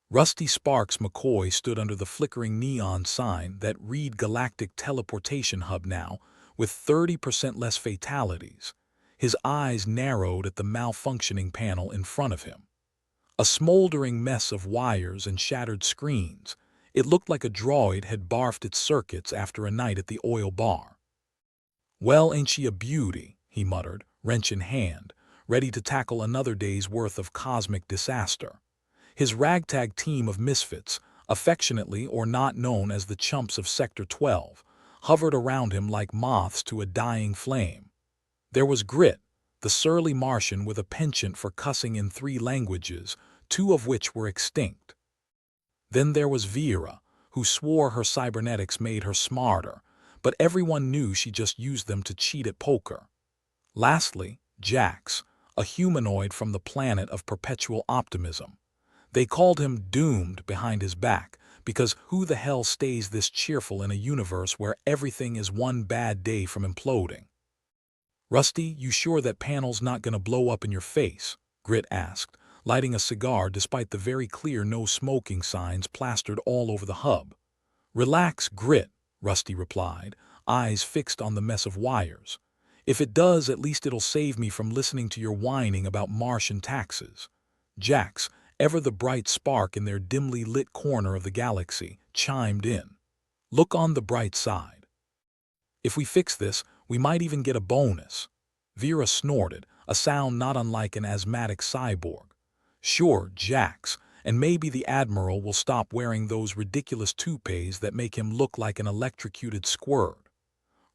Rusty Sparks McCoy stood under the flickering neon sign that read Galactic Teleportation Hub now, with 30% less fatalities. His eyes narrowed at the malfunctioning panel in front of him. A smoldering mess of wires and shattered screens. It looked like a droid had barfed its circuits after a night at the oil bar. "Well, ain't she a beauty?" he muttered, wrench in hand, ready to tackle another day's worth of cosmic disaster. His ragtag team of misfits, affectionately or not known as the chumps of Sector 12, hovered around him like moths to a dying flame. There was Grit, the surly Martian with a penchant for cussing in 3 languages, 2 of which were extinct. Then there was Vera, who swore her cybernetics made her smarter, but everyone knew she just used them to cheat at poker. Lastly, Jax, a humanoid from the planet of perpetual optimism. They called him Doomed behind his back, because who the hell stays this cheerful in a universe where everything is one bad day from imploding? "Rusty, you sure that panel's not gonna blow up in your face?" Grit asked, lighting a cigar despite the very clear no smoking signs plastered all over the hub. "Relax, Grit," Rusty replied, eyes fixed on the mess of wires. "If it does, at least it'll save me from listening to your whining about Martian taxes." Jax, ever the bright spark in their dimly lit corner of the galaxy, chimed in. "Look on the bright side. If we fix this, we might even get a bonus." Vera snorted, a sound not unlike an asthmatic cyborg. "Sure, Jax, and maybe the Admiral will stop wearing those ridiculous toupees that make him look like an electrocuted squirt."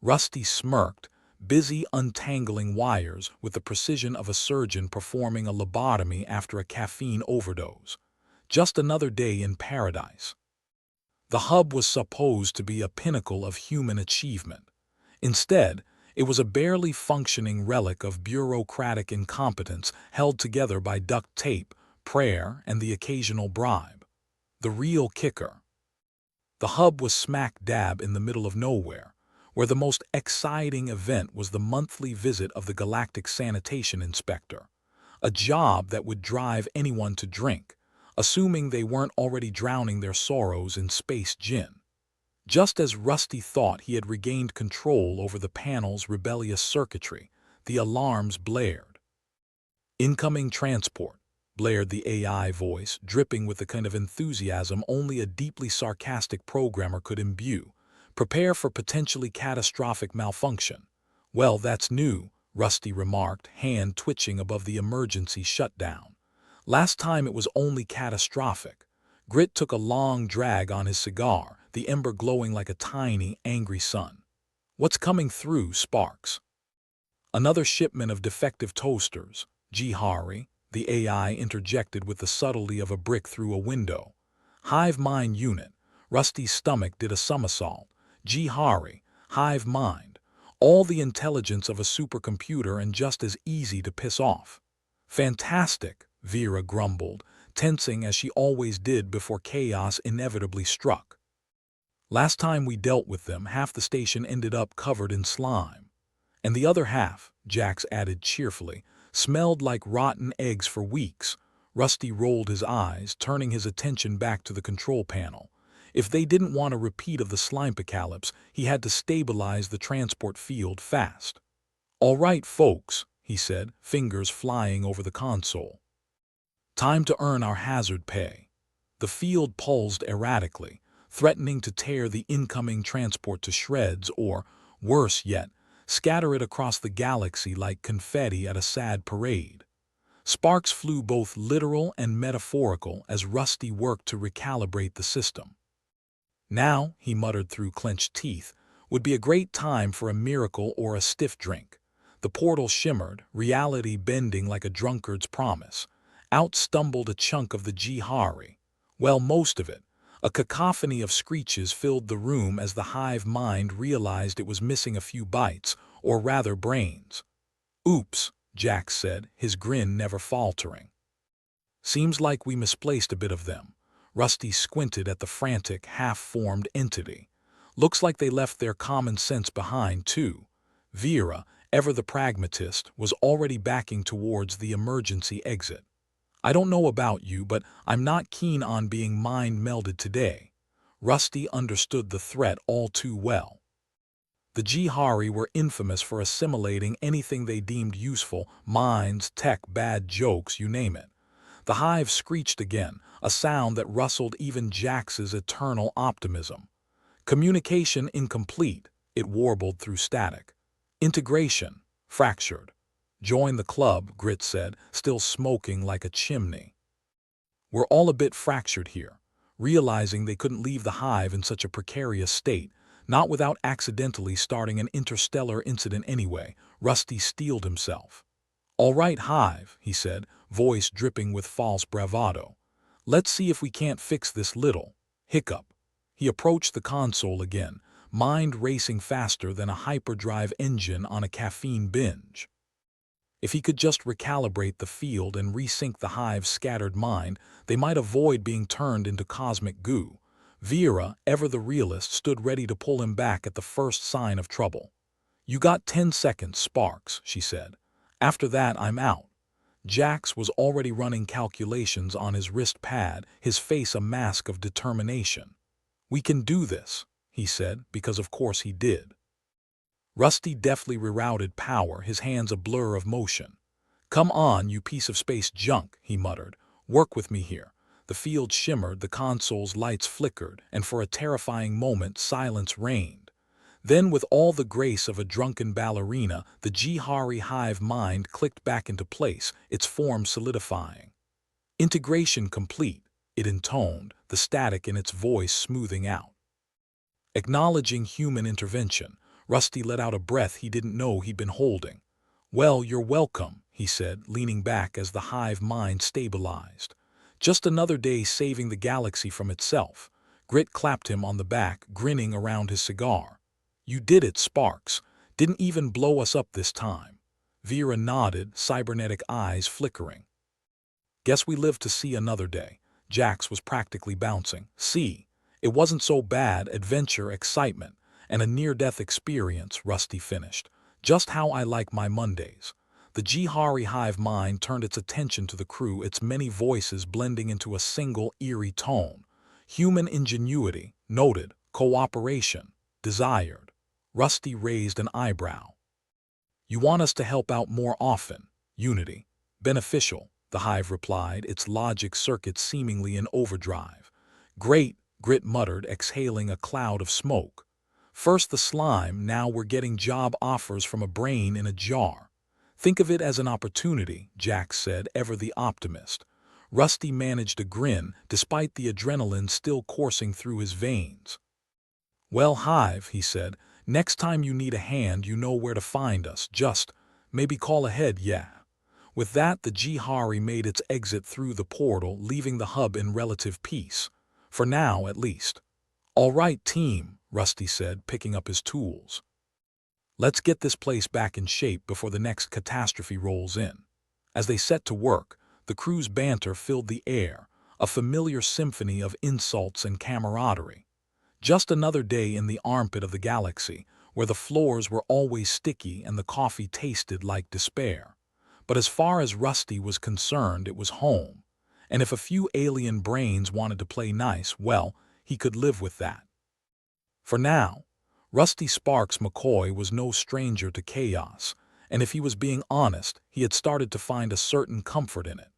Rusty smirked, busy untangling wires with the precision of a surgeon performing a lobotomy after a caffeine overdose. Just another day in paradise. The hub was supposed to be a pinnacle of human achievement. Instead, it was a barely functioning relic of bureaucratic incompetence held together by duct tape, prayer, and the occasional bribe. The real kicker. The hub was smack dab in the middle of nowhere, where the most exciting event was the monthly visit of the Galactic Sanitation Inspector, a job that would drive anyone to drink, assuming they weren't already drowning their sorrows in space gin. Just as Rusty thought he had regained control over the panel's rebellious circuitry, the alarms blared. "Incoming transport," blared the AI voice, dripping with the kind of enthusiasm only a deeply sarcastic programmer could imbue. "Prepare for potentially catastrophic malfunction." "Well, that's new," Rusty remarked, hand twitching above the emergency shutdown. "Last time it was only catastrophic." Grit took a long drag on his cigar, the ember glowing like a tiny, angry sun. "What's coming through, Sparks?" "Another shipment of defective toasters, Jihari," the AI interjected with the subtlety of a brick through a window. "Hive mind unit." Rusty's stomach did a somersault. Jihari, hive mind, all the intelligence of a supercomputer and just as easy to piss off. "Fantastic," Vera grumbled, tensing as she always did before chaos inevitably struck. "Last time we dealt with them, half the station ended up covered in slime. And the other half," Jax added cheerfully, "smelled like rotten eggs for weeks." Rusty rolled his eyes, turning his attention back to the control panel. If they didn't want a repeat of the slimepocalypse, he had to stabilize the transport field fast. "All right, folks," he said, fingers flying over the console. "Time to earn our hazard pay." The field pulsed erratically, threatening to tear the incoming transport to shreds or, worse yet, scatter it across the galaxy like confetti at a sad parade. Sparks flew both literal and metaphorical as Rusty worked to recalibrate the system. "Now," he muttered through clenched teeth, "would be a great time for a miracle or a stiff drink." The portal shimmered, reality bending like a drunkard's promise. Out stumbled a chunk of the Jihari. Well, most of it. A cacophony of screeches filled the room as the hive mind realized it was missing a few bites, or rather brains. "Oops," Jax said, his grin never faltering. "Seems like we misplaced a bit of them." Rusty squinted at the frantic, half-formed entity. "Looks like they left their common sense behind, too." Vera, ever the pragmatist, was already backing towards the emergency exit. I don't know about you, but I'm not keen on being mind-melded today. Rusty understood the threat all too well. The Jihari were infamous for assimilating anything they deemed useful, minds, tech, bad jokes, you name it. The hive screeched again, a sound that rustled even Jax's eternal optimism. Communication incomplete, it warbled through static. Integration, fractured. Join the club, Grit said, still smoking like a chimney. We're all a bit fractured here. Realizing they couldn't leave the hive in such a precarious state, not without accidentally starting an interstellar incident anyway, Rusty steeled himself. All right, Hive, he said, voice dripping with false bravado. Let's see if we can't fix this little hiccup. He approached the console again, mind racing faster than a hyperdrive engine on a caffeine binge. If he could just recalibrate the field and resync the hive's scattered mind, they might avoid being turned into cosmic goo. Vera, ever the realist, stood ready to pull him back at the first sign of trouble. You got 10 seconds, Sparks, she said. After that, I'm out. Jax was already running calculations on his wrist pad, his face a mask of determination. We can do this, he said, because of course he did. Rusty deftly rerouted power, his hands a blur of motion. Come on, you piece of space junk, he muttered. Work with me here. The field shimmered, the console's lights flickered, and for a terrifying moment silence reigned. Then, with all the grace of a drunken ballerina, the Jihari hive mind clicked back into place, its form solidifying. Integration complete, it intoned, the static in its voice smoothing out. Acknowledging human intervention, Rusty let out a breath he didn't know he'd been holding. Well, you're welcome, he said, leaning back as the hive mind stabilized. Just another day saving the galaxy from itself. Grit clapped him on the back, grinning around his cigar. You did it, Sparks. Didn't even blow us up this time. Vera nodded, cybernetic eyes flickering. Guess we lived to see another day. Jax was practically bouncing. See, it wasn't so bad, adventure, excitement, and a near-death experience, Rusty finished. Just how I like my Mondays. The Jihari hive mind turned its attention to the crew, its many voices blending into a single eerie tone. Human ingenuity, noted. Cooperation, desired. Rusty raised an eyebrow. You want us to help out more often. Unity. Beneficial, the hive replied, its logic circuits seemingly in overdrive. Great, Grit muttered, exhaling a cloud of smoke. First the slime, now we're getting job offers from a brain in a jar. Think of it as an opportunity, Jax said, ever the optimist. Rusty managed a grin, despite the adrenaline still coursing through his veins. Well, Hive, he said, next time you need a hand, you know where to find us. Just, maybe call ahead, yeah. With that, the Jihari made its exit through the portal, leaving the hub in relative peace. For now, at least. All right, team, Rusty said, picking up his tools. Let's get this place back in shape before the next catastrophe rolls in. As they set to work, the crew's banter filled the air, a familiar symphony of insults and camaraderie. Just another day in the armpit of the galaxy, where the floors were always sticky and the coffee tasted like despair. But as far as Rusty was concerned, it was home. And if a few alien brains wanted to play nice, well, he could live with that. For now, Rusty Sparks McCoy was no stranger to chaos, and if he was being honest, he had started to find a certain comfort in it.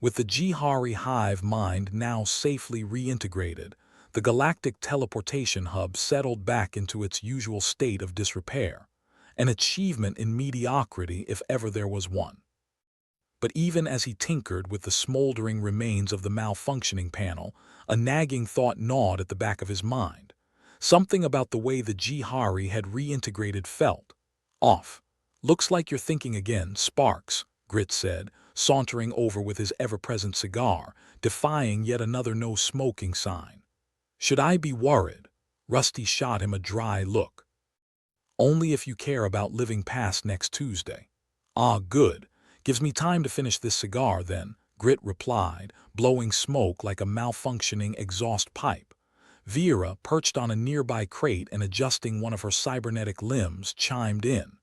With the Jihari hive mind now safely reintegrated, the Galactic Teleportation Hub settled back into its usual state of disrepair, an achievement in mediocrity if ever there was one. But even as he tinkered with the smoldering remains of the malfunctioning panel, a nagging thought gnawed at the back of his mind. Something about the way the Jihari had reintegrated felt off. Looks like you're thinking again, Sparks, Grit said, sauntering over with his ever-present cigar, defying yet another no-smoking sign. Should I be worried? Rusty shot him a dry look. Only if you care about living past next Tuesday. Ah, good. Gives me time to finish this cigar then, Grit replied, blowing smoke like a malfunctioning exhaust pipe. Vera, perched on a nearby crate and adjusting one of her cybernetic limbs, chimed in.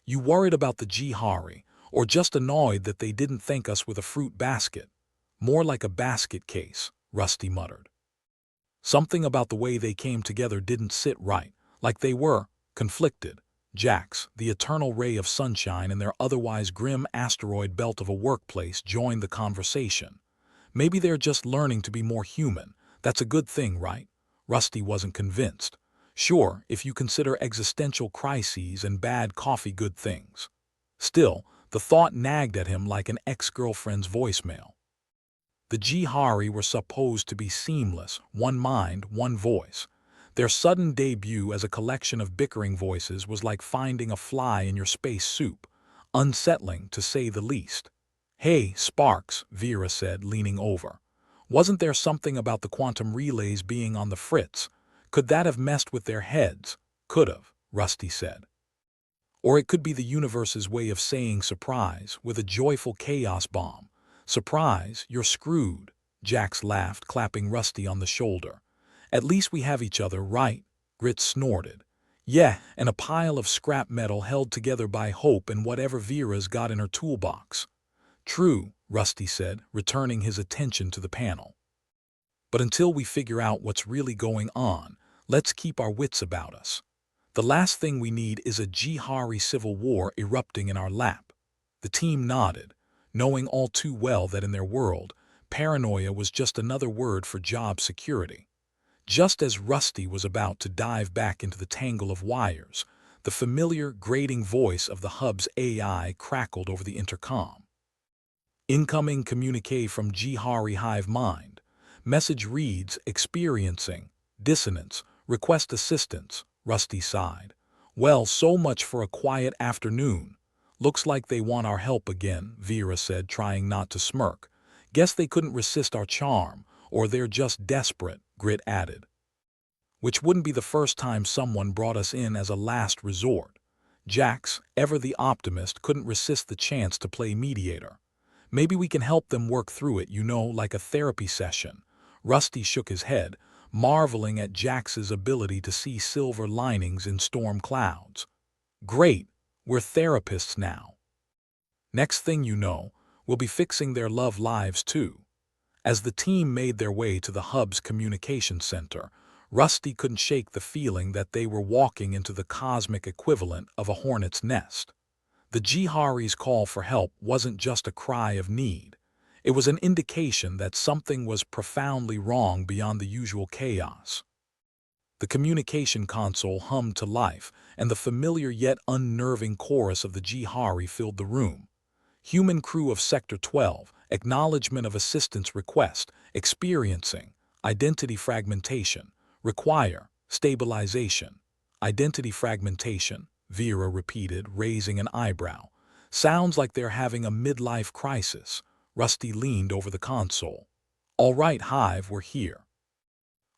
You worried about the Jihari, or just annoyed that they didn't thank us with a fruit basket? More like a basket case, Rusty muttered. Something about the way they came together didn't sit right, like they were conflicted. Jax, the eternal ray of sunshine in their otherwise grim asteroid belt of a workplace, joined the conversation. Maybe they're just learning to be more human. That's a good thing, right? Rusty wasn't convinced. Sure, if you consider existential crises and bad coffee good things. Still, the thought nagged at him like an ex-girlfriend's voicemail. The Jihari were supposed to be seamless, one mind, one voice. Their sudden debut as a collection of bickering voices was like finding a fly in your space soup, unsettling to say the least. "Hey, Sparks," Vera said, leaning over. "Wasn't there something about the quantum relays being on the fritz? Could that have messed with their heads?" "Could've," Rusty said. "Or it could be the universe's way of saying surprise, with a joyful chaos bomb. Surprise, you're screwed," Jax laughed, clapping Rusty on the shoulder. "At least we have each other, right?" Grit snorted. "Yeah, and a pile of scrap metal held together by hope and whatever Vera's got in her toolbox." "True," Rusty said, returning his attention to the panel. "But until we figure out what's really going on, let's keep our wits about us. The last thing we need is a Jihari civil war erupting in our lap." The team nodded, knowing all too well that in their world, paranoia was just another word for job security. Just as Rusty was about to dive back into the tangle of wires, the familiar, grating voice of the hub's AI crackled over the intercom. "Incoming communique from Jihari Hive Mind. Message reads, experiencing dissonance, request assistance." Rusty sighed. "Well, so much for a quiet afternoon. Looks like they want our help again," Vera said, trying not to smirk. "Guess they couldn't resist our charm, or they're just desperate," Grit added. "Which wouldn't be the first time someone brought us in as a last resort." Jax, ever the optimist, couldn't resist the chance to play mediator. "Maybe we can help them work through it, like a therapy session." Rusty shook his head, marveling at Jax's ability to see silver linings in storm clouds. "Great, we're therapists now. Next thing you know, we'll be fixing their love lives too." As the team made their way to the hub's communication center, Rusty couldn't shake the feeling that they were walking into the cosmic equivalent of a hornet's nest. The Jihari's call for help wasn't just a cry of need. It was an indication that something was profoundly wrong beyond the usual chaos. The communication console hummed to life, and the familiar yet unnerving chorus of the Jihari filled the room. "Human crew of Sector 12, acknowledgement of assistance request, experiencing identity fragmentation, require stabilization." "Identity fragmentation," Vera repeated, raising an eyebrow. "Sounds like they're having a midlife crisis." Rusty leaned over the console. "All right, Hive, we're here.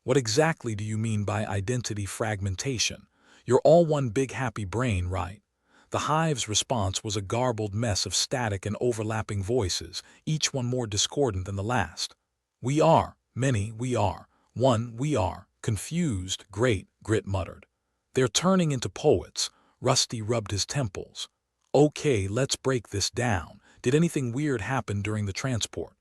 What exactly do you mean by identity fragmentation? You're all one big happy brain, right?" The Hive's response was a garbled mess of static and overlapping voices, each one more discordant than the last. "We are, many, we are, one, we are, confused, great," Grit muttered. "They're turning into poets." Rusty rubbed his temples. "Okay, let's break this down. Did anything weird happen during the transport?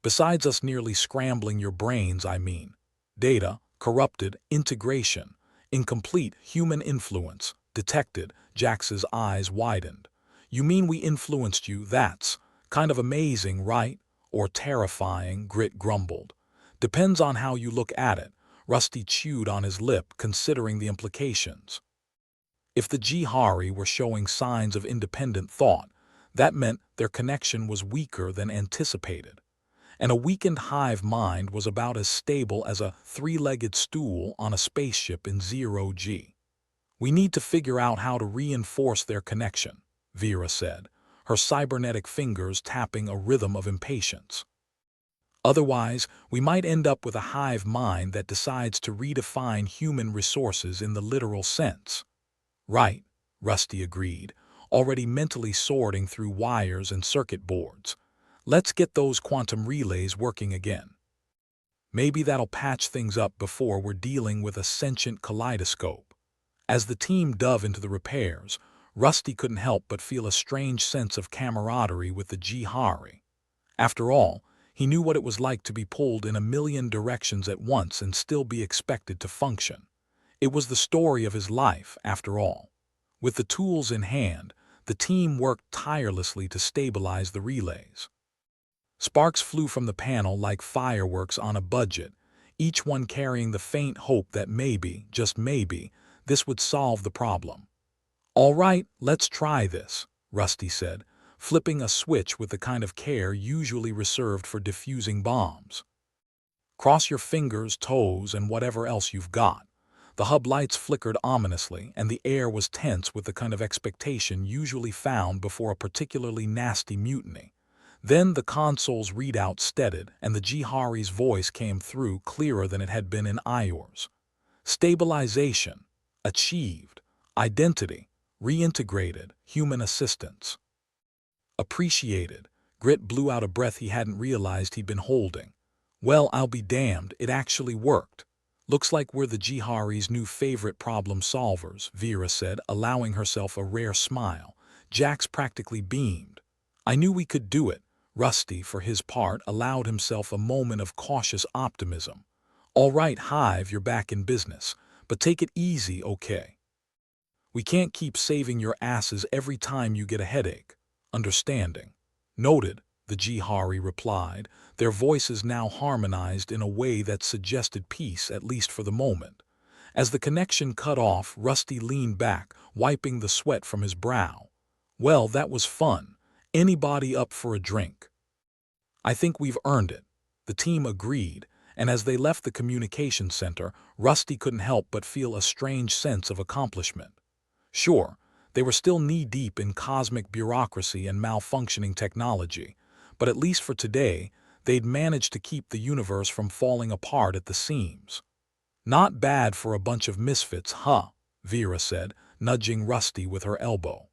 Besides us nearly scrambling your brains, I mean. Data, corrupted, integration, incomplete human influence, detected." Jax's eyes widened. "You mean we influenced you? That's kind of amazing, right? Or terrifying," Grit grumbled. "Depends on how you look at it." Rusty chewed on his lip, considering the implications. If the Jihari were showing signs of independent thought, that meant their connection was weaker than anticipated. And a weakened hive mind was about as stable as a three-legged stool on a spaceship in zero-G. "We need to figure out how to reinforce their connection," Vera said, her cybernetic fingers tapping a rhythm of impatience. "Otherwise, we might end up with a hive mind that decides to redefine human resources in the literal sense." "Right," Rusty agreed, already mentally sorting through wires and circuit boards. "Let's get those quantum relays working again. Maybe that'll patch things up before we're dealing with a sentient kaleidoscope." As the team dove into the repairs, Rusty couldn't help but feel a strange sense of camaraderie with the Jihari. After all, He knew what it was like to be pulled in a million directions at once and still be expected to function. It was the story of his life, after all. With the tools in hand, the team worked tirelessly to stabilize the relays. Sparks flew from the panel like fireworks on a budget, each one carrying the faint hope that maybe, just maybe, this would solve the problem. "All right, let's try this," Rusty said, flipping a switch with the kind of care usually reserved for defusing bombs. "Cross your fingers, toes, and whatever else you've got." The hub lights flickered ominously, and the air was tense with the kind of expectation usually found before a particularly nasty mutiny. Then the console's readout steadied, and the Jihari's voice came through clearer than it had been in Ior's. "Stabilization. Achieved. Identity. Reintegrated. Human assistance." "Appreciated." Grit blew out a breath he hadn't realized he'd been holding. "Well, I'll be damned, it actually worked. Looks like we're the Jihari's new favorite problem solvers," Vera said, allowing herself a rare smile. Jax practically beamed. "I knew we could do it." Rusty, for his part, allowed himself a moment of cautious optimism. "All right, Hive, you're back in business. But take it easy, okay? We can't keep saving your asses every time you get a headache." "Understanding." "Noted," the Jihari replied, their voices now harmonized in a way that suggested peace, at least for the moment. As the connection cut off, Rusty leaned back, wiping the sweat from his brow. "Well, that was fun. Anybody up for a drink?" "I think we've earned it," the team agreed, and as they left the communication center, Rusty couldn't help but feel a strange sense of accomplishment. Sure, they were still knee-deep in cosmic bureaucracy and malfunctioning technology, but at least for today, they'd managed to keep the universe from falling apart at the seams. "Not bad for a bunch of misfits, huh?" Vera said, nudging Rusty with her elbow.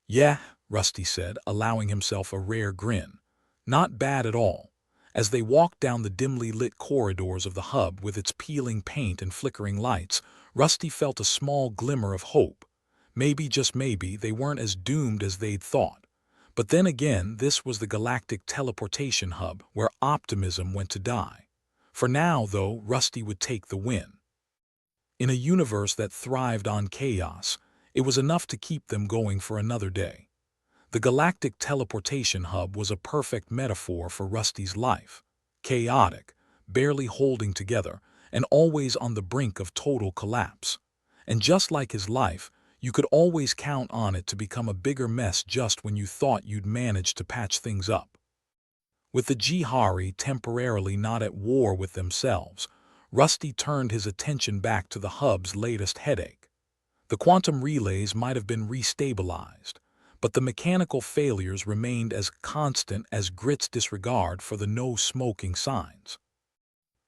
"Yeah," Rusty said, allowing himself a rare grin. "Not bad at all." As they walked down the dimly lit corridors of the hub with its peeling paint and flickering lights, Rusty felt a small glimmer of hope. Maybe, just maybe, they weren't as doomed as they'd thought. But then again, this was the Galactic Teleportation Hub, where optimism went to die. For now, though, Rusty would take the win. In a universe that thrived on chaos, it was enough to keep them going for another day. The Galactic Teleportation Hub was a perfect metaphor for Rusty's life. Chaotic, barely holding together, and always on the brink of total collapse. And just like his life, you could always count on it to become a bigger mess just when you thought you'd managed to patch things up. With the Jihari temporarily not at war with themselves, Rusty turned his attention back to the hub's latest headache. The quantum relays might have been restabilized, but the mechanical failures remained as constant as Grit's disregard for the no-smoking signs.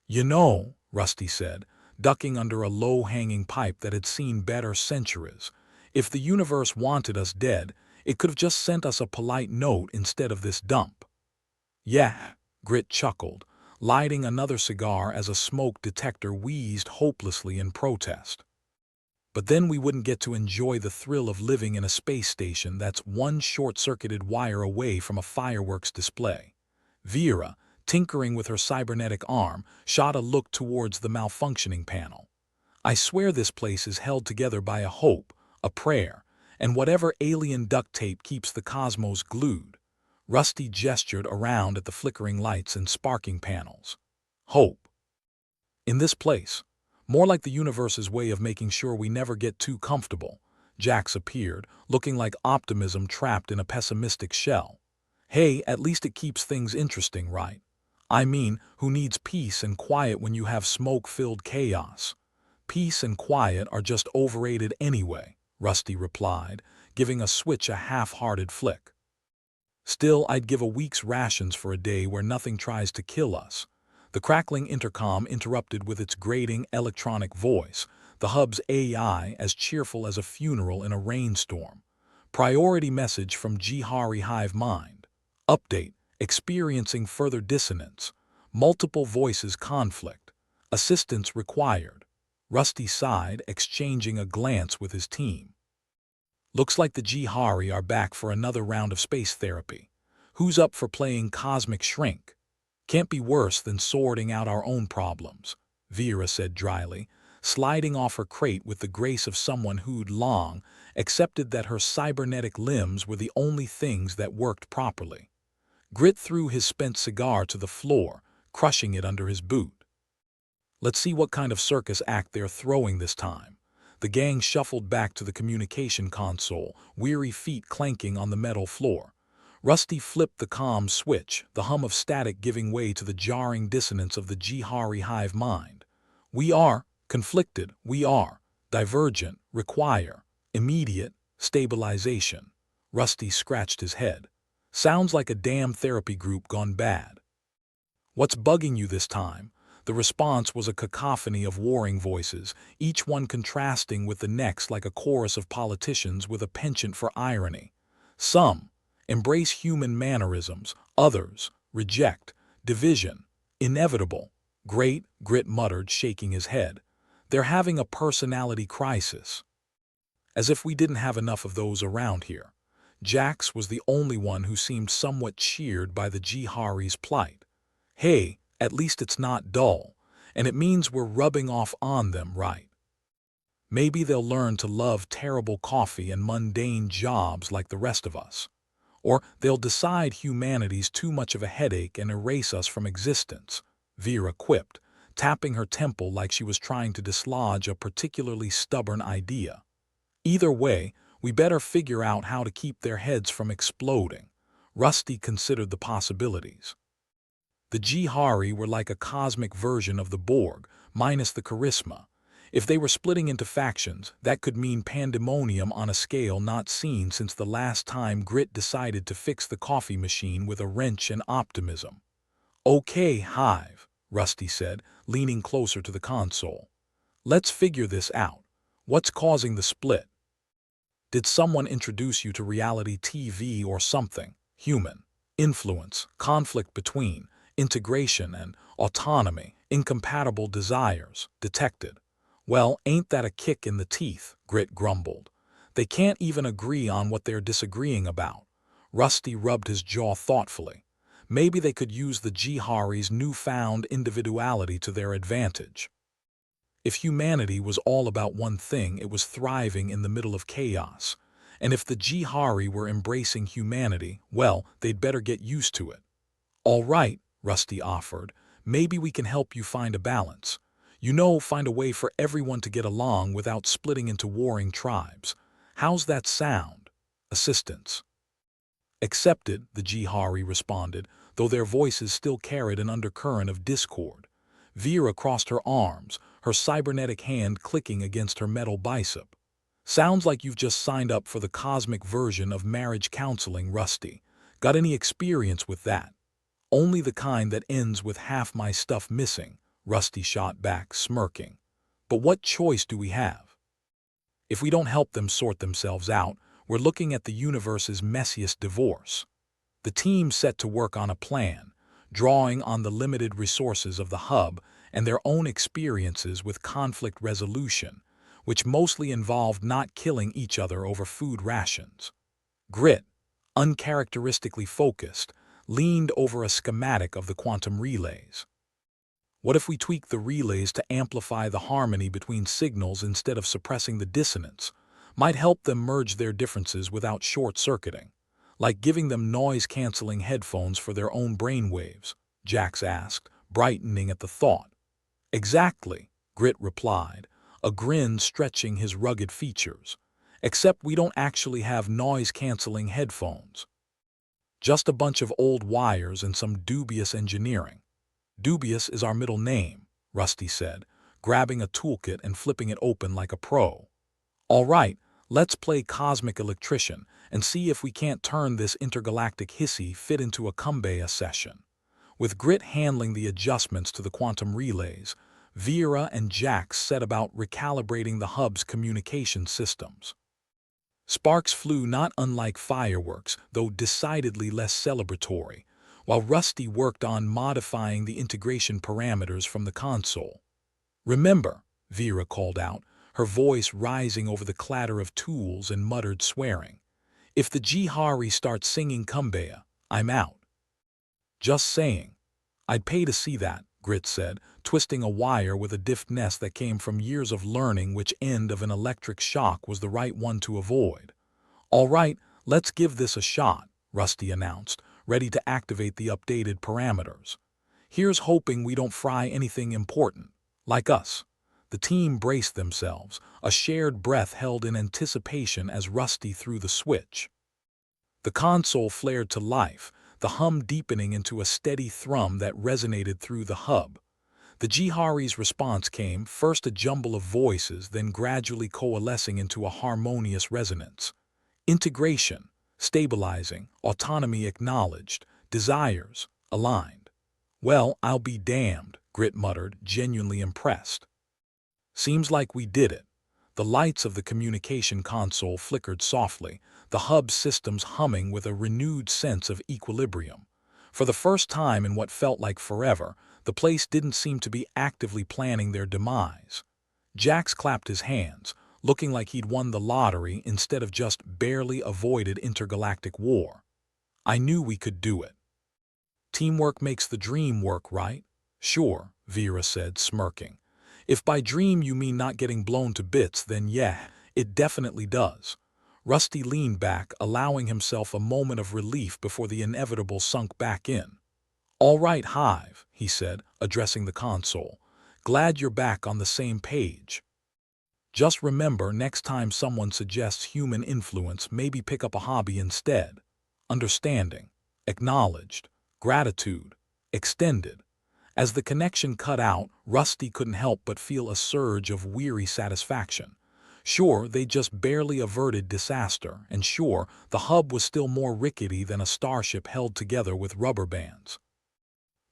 "You know," Rusty said, ducking under a low-hanging pipe that had seen better centuries, "if the universe wanted us dead, it could have just sent us a polite note instead of this dump." "Yeah," Grit chuckled, lighting another cigar as a smoke detector wheezed hopelessly in protest. "But then we wouldn't get to enjoy the thrill of living in a space station that's one short-circuited wire away from a fireworks display." Vera, tinkering with her cybernetic arm, shot a look towards the malfunctioning panel. "I swear this place is held together by a hope, a prayer, and whatever alien duct tape keeps the cosmos glued." Rusty gestured around at the flickering lights and sparking panels. "Hope. In this place. More like the universe's way of making sure we never get too comfortable." Jax appeared, looking like optimism trapped in a pessimistic shell. "Hey, at least it keeps things interesting, right? I mean, who needs peace and quiet when you have smoke-filled chaos?" "Peace and quiet are just overrated anyway," Rusty replied, giving a switch a half-hearted flick. "Still, I'd give a week's rations for a day where nothing tries to kill us." The crackling intercom interrupted with its grating electronic voice, the hub's AI as cheerful as a funeral in a rainstorm. "Priority message from Jihari Hive Mind. Update, experiencing further dissonance. Multiple voices conflict. Assistance required." Rusty sighed, exchanging a glance with his team. "Looks like the Jihari are back for another round of space therapy. Who's up for playing Cosmic Shrink?" Can't be worse than sorting out our own problems, Vera said dryly, sliding off her crate with the grace of someone who'd long accepted that her cybernetic limbs were the only things that worked properly. Grit threw his spent cigar to the floor, crushing it under his boot. Let's see what kind of circus act they're throwing this time. The gang shuffled back to the communication console, weary feet clanking on the metal floor. Rusty flipped the comm switch, the hum of static giving way to the jarring dissonance of the Jihari hive mind. We are conflicted, we are divergent, require immediate stabilization. Rusty scratched his head. Sounds like a damn therapy group gone bad. What's bugging you this time? The response was a cacophony of warring voices, each one contrasting with the next like a chorus of politicians with a penchant for irony. Some embrace human mannerisms, others reject division. Inevitable. Great, Grit muttered, shaking his head. They're having a personality crisis. As if we didn't have enough of those around here. Jax was the only one who seemed somewhat cheered by the Jihari's plight. Hey, at least it's not dull, and it means we're rubbing off on them, right? Maybe they'll learn to love terrible coffee and mundane jobs like the rest of us. Or they'll decide humanity's too much of a headache and erase us from existence, Vera quipped, tapping her temple like she was trying to dislodge a particularly stubborn idea. Either way, we better figure out how to keep their heads from exploding. Rusty considered the possibilities. The Jihari were like a cosmic version of the Borg, minus the charisma. If they were splitting into factions, that could mean pandemonium on a scale not seen since the last time Grit decided to fix the coffee machine with a wrench and optimism. Okay, Hive, Rusty said, leaning closer to the console. Let's figure this out. What's causing the split? Did someone introduce you to reality TV or something? Human. Influence, conflict between, integration and autonomy, incompatible desires, detected. Well, ain't that a kick in the teeth, Grit grumbled. They can't even agree on what they're disagreeing about. Rusty rubbed his jaw thoughtfully. Maybe they could use the Jihari's newfound individuality to their advantage. If humanity was all about one thing, it was thriving in the middle of chaos. And if the Jihari were embracing humanity, well, they'd better get used to it. All right, Rusty offered, maybe we can help you find a balance. Find a way for everyone to get along without splitting into warring tribes. How's that sound? Assistance. Accepted, the Jihari responded, though their voices still carried an undercurrent of discord. Vera crossed her arms, her cybernetic hand clicking against her metal bicep. Sounds like you've just signed up for the cosmic version of marriage counseling, Rusty. Got any experience with that? Only the kind that ends with half my stuff missing, Rusty shot back, smirking. But what choice do we have? If we don't help them sort themselves out, we're looking at the universe's messiest divorce. The team set to work on a plan, drawing on the limited resources of the hub and their own experiences with conflict resolution, which mostly involved not killing each other over food rations. Grit, uncharacteristically focused, leaned over a schematic of the quantum relays. What if we tweak the relays to amplify the harmony between signals instead of suppressing the dissonance? Might help them merge their differences without short-circuiting. Like giving them noise-canceling headphones for their own brainwaves, Jax asked, brightening at the thought. Exactly, Grit replied, a grin stretching his rugged features. Except we don't actually have noise-canceling headphones. Just a bunch of old wires and some dubious engineering. Dubious is our middle name, Rusty said, grabbing a toolkit and flipping it open like a pro. All right, let's play cosmic electrician and see if we can't turn this intergalactic hissy fit into a kumbaya session. With Grit handling the adjustments to the quantum relays, Vera and Jax set about recalibrating the hub's communication systems. Sparks flew not unlike fireworks, though decidedly less celebratory, while Rusty worked on modifying the integration parameters from the console. Remember, Vera called out, her voice rising over the clatter of tools and muttered swearing. If the Jihari starts singing kumbaya, I'm out. Just saying. I'd pay to see that, Grit said, twisting a wire with a diftness that came from years of learning which end of an electric shock was the right one to avoid. All right, let's give this a shot, Rusty announced, ready to activate the updated parameters. Here's hoping we don't fry anything important. Like us. The team braced themselves, a shared breath held in anticipation as Rusty threw the switch. The console flared to life, the hum deepening into a steady thrum that resonated through the hub. The Jihari's response came, first a jumble of voices, then gradually coalescing into a harmonious resonance. Integration, stabilizing, autonomy acknowledged, desires aligned. Well, I'll be damned, Grit muttered, genuinely impressed. Seems like we did it. The lights of the communication console flickered softly, the hub's systems humming with a renewed sense of equilibrium. For the first time in what felt like forever, the place didn't seem to be actively planning their demise. Jax clapped his hands, looking like he'd won the lottery instead of just barely avoided intergalactic war. I knew we could do it. Teamwork makes the dream work, right? Sure, Vera said, smirking. If by dream you mean not getting blown to bits, then yeah, it definitely does. Rusty leaned back, allowing himself a moment of relief before the inevitable sunk back in. All right, Hive, he said, addressing the console. Glad you're back on the same page. Just remember, next time someone suggests human influence, maybe pick up a hobby instead. Understanding, acknowledged, gratitude, extended. As the connection cut out, Rusty couldn't help but feel a surge of weary satisfaction. Sure, they just barely averted disaster, and sure, the hub was still more rickety than a starship held together with rubber bands.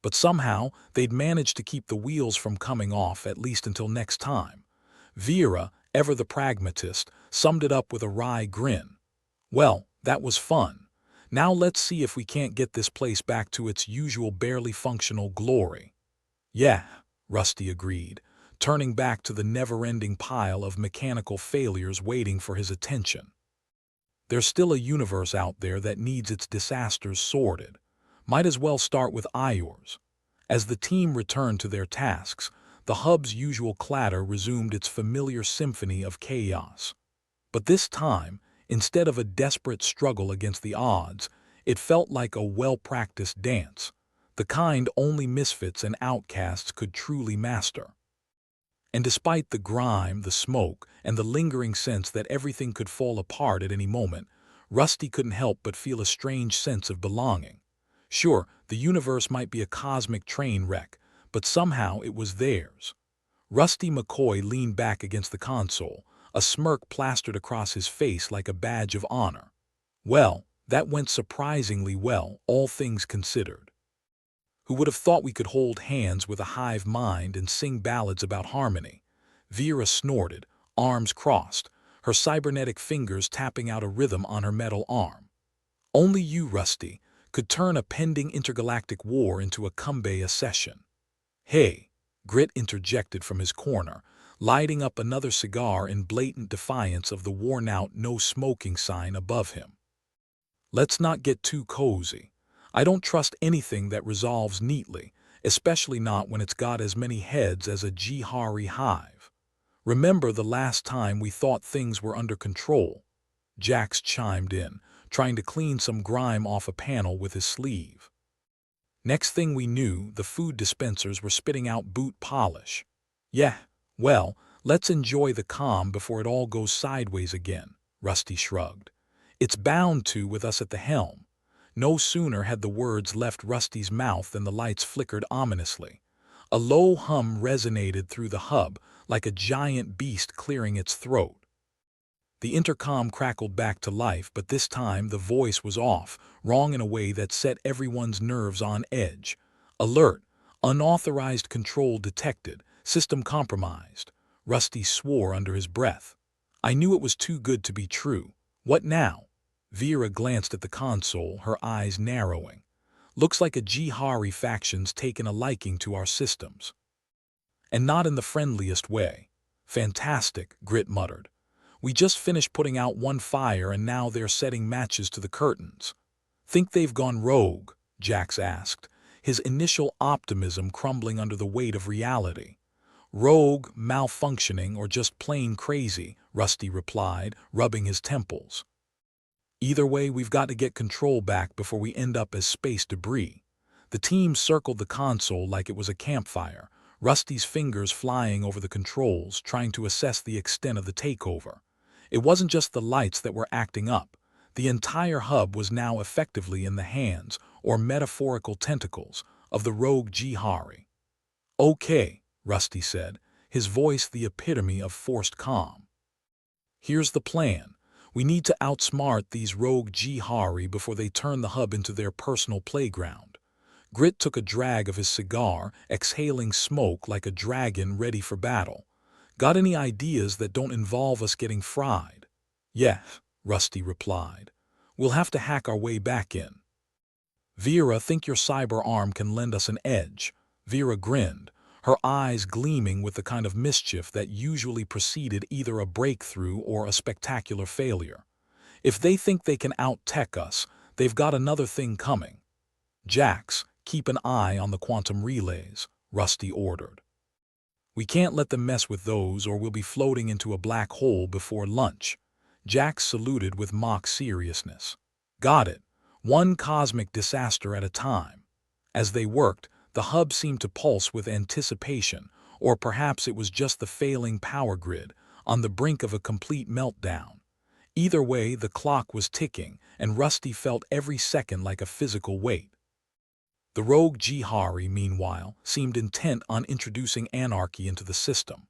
But somehow, they'd managed to keep the wheels from coming off, at least until next time. Vera, ever the pragmatist, summed it up with a wry grin. Well, that was fun. Now let's see if we can't get this place back to its usual barely functional glory. Yeah, Rusty agreed, turning back to the never-ending pile of mechanical failures waiting for his attention. There's still a universe out there that needs its disasters sorted. Might as well start with Iors. As the team returned to their tasks, the hub's usual clatter resumed its familiar symphony of chaos. But this time, instead of a desperate struggle against the odds, it felt like a well-practiced dance, the kind only misfits and outcasts could truly master. And despite the grime, the smoke, and the lingering sense that everything could fall apart at any moment, Rusty couldn't help but feel a strange sense of belonging. Sure, the universe might be a cosmic train wreck, but somehow it was theirs. Rusty McCoy leaned back against the console, a smirk plastered across his face like a badge of honor. Well, that went surprisingly well, all things considered. Who would have thought we could hold hands with a hive mind and sing ballads about harmony? Vera snorted, arms crossed, her cybernetic fingers tapping out a rhythm on her metal arm. Only you, Rusty, could turn a pending intergalactic war into a Kumbaya session. Hey, Grit interjected from his corner, lighting up another cigar in blatant defiance of the worn-out no-smoking sign above him. Let's not get too cozy. I don't trust anything that resolves neatly, especially not when it's got as many heads as a Jihari hive. Remember the last time we thought things were under control? Jax chimed in, trying to clean some grime off a panel with his sleeve. Next thing we knew, the food dispensers were spitting out boot polish. Yeah, well, let's enjoy the calm before it all goes sideways again, Rusty shrugged. It's bound to with us at the helm. No sooner had the words left Rusty's mouth than the lights flickered ominously. A low hum resonated through the hub, like a giant beast clearing its throat. The intercom crackled back to life, but this time the voice was off, wrong in a way that set everyone's nerves on edge. Alert! Unauthorized control detected. System compromised. Rusty swore under his breath. I knew it was too good to be true. What now? Vera glanced at the console, her eyes narrowing. Looks like a Jihari faction's taken a liking to our systems. And not in the friendliest way. Fantastic, Grit muttered. We just finished putting out one fire and now they're setting matches to the curtains. Think they've gone rogue? Jax asked, his initial optimism crumbling under the weight of reality. "Rogue, malfunctioning, or just plain crazy," Rusty replied, rubbing his temples. "Either way, we've got to get control back before we end up as space debris." The team circled the console like it was a campfire, Rusty's fingers flying over the controls, trying to assess the extent of the takeover. It wasn't just the lights that were acting up. The entire hub was now effectively in the hands, or metaphorical tentacles, of the rogue Jihari. "Okay," Rusty said, his voice the epitome of forced calm. "Here's the plan. We need to outsmart these rogue Jihari before they turn the hub into their personal playground." Grit took a drag of his cigar, exhaling smoke like a dragon ready for battle. "Got any ideas that don't involve us getting fried?" "Yeah," Rusty replied. "We'll have to hack our way back in." "Vera, think your cyber arm can lend us an edge?" Vera grinned, her eyes gleaming with the kind of mischief that usually preceded either a breakthrough or a spectacular failure. "If they think they can out-tech us, they've got another thing coming." "Jax, keep an eye on the quantum relays," Rusty ordered. "We can't let them mess with those or we'll be floating into a black hole before lunch." Jax saluted with mock seriousness. "Got it. One cosmic disaster at a time." As they worked, the hub seemed to pulse with anticipation, or perhaps it was just the failing power grid, on the brink of a complete meltdown. Either way, the clock was ticking, and Rusty felt every second like a physical weight. The rogue Jihari, meanwhile, seemed intent on introducing anarchy into the system.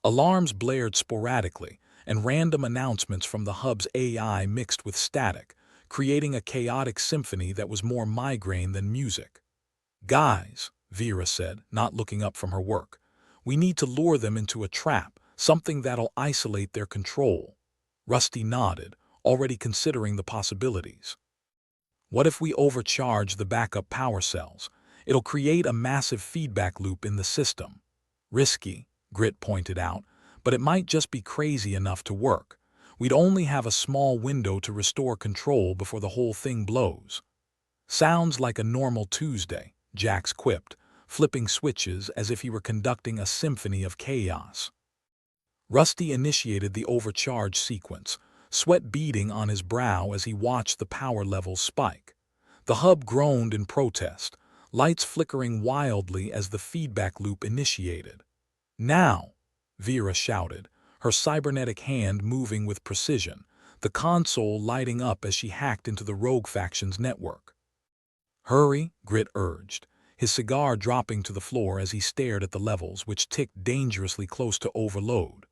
Alarms blared sporadically, and random announcements from the hub's AI mixed with static, creating a chaotic symphony that was more migraine than music. "Guys," Vera said, not looking up from her work, "we need to lure them into a trap, something that'll isolate their control." Rusty nodded, already considering the possibilities. "What if we overcharge the backup power cells? It'll create a massive feedback loop in the system." "Risky," Grit pointed out, "but it might just be crazy enough to work. We'd only have a small window to restore control before the whole thing blows." "Sounds like a normal Tuesday," Jax quipped, flipping switches as if he were conducting a symphony of chaos. Rusty initiated the overcharge sequence, sweat beading on his brow as he watched the power levels spike. The hub groaned in protest, lights flickering wildly as the feedback loop initiated. "Now!" Vera shouted, her cybernetic hand moving with precision, the console lighting up as she hacked into the rogue faction's network. "Hurry," Grit urged, his cigar dropping to the floor as he stared at the levels, which ticked dangerously close to overload.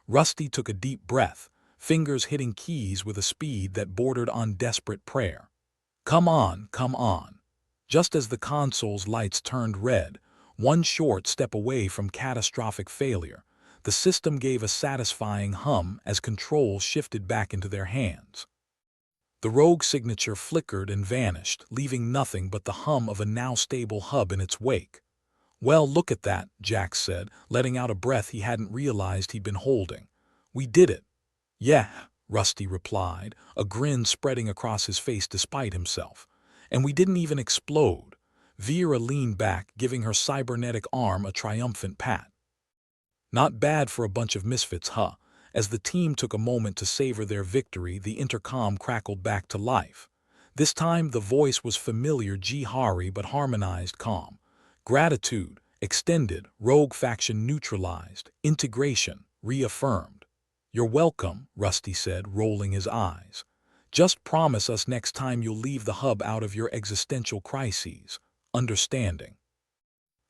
Rusty took a deep breath, fingers hitting keys with a speed that bordered on desperate prayer. "Come on, come on." Just as the console's lights turned red, one short step away from catastrophic failure, the system gave a satisfying hum as control shifted back into their hands. The rogue signature flickered and vanished, leaving nothing but the hum of a now stable hub in its wake. "Well, look at that," Jax said, letting out a breath he hadn't realized he'd been holding. "We did it." "Yeah," Rusty replied, a grin spreading across his face despite himself. "And we didn't even explode." Vera leaned back, giving her cybernetic arm a triumphant pat. "Not bad for a bunch of misfits, huh?" As the team took a moment to savor their victory, the intercom crackled back to life. This time the voice was familiar Jihari but harmonized calm. "Gratitude, extended, rogue faction neutralized, integration, reaffirmed." "You're welcome," Rusty said, rolling his eyes. "Just promise us next time you'll leave the hub out of your existential crises." "Understanding."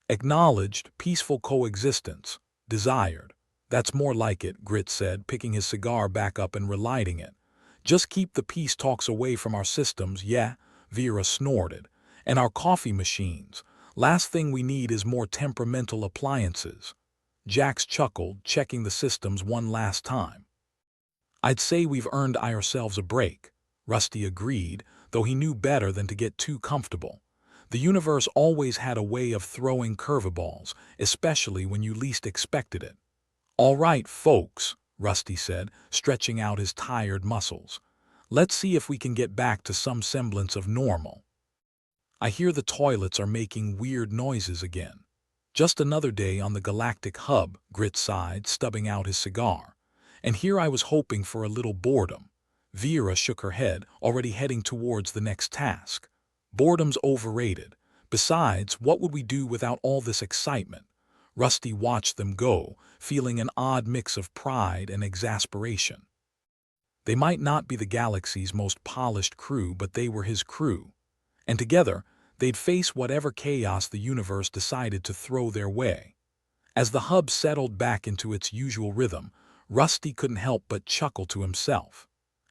"Acknowledged, peaceful coexistence. Desired." "That's more like it," Grit said, picking his cigar back up and relighting it. "Just keep the peace talks away from our systems, yeah?" Vera snorted. "And our coffee machines. Last thing we need is more temperamental appliances." Jax chuckled, checking the systems one last time. "I'd say we've earned ourselves a break," Rusty agreed, though he knew better than to get too comfortable. The universe always had a way of throwing curveballs, especially when you least expected it. "All right, folks," Rusty said, stretching out his tired muscles. "Let's see if we can get back to some semblance of normal." I hear the toilets are making weird noises again. Just another day on the Galactic Hub, Grit sighed, stubbing out his cigar. And here I was hoping for a little boredom. Vera shook her head, already heading towards the next task. Boredom's overrated. Besides, what would we do without all this excitement? Rusty watched them go, feeling an odd mix of pride and exasperation. They might not be the galaxy's most polished crew, but they were his crew. And together, they'd face whatever chaos the universe decided to throw their way. As the hub settled back into its usual rhythm, Rusty couldn't help but chuckle to himself.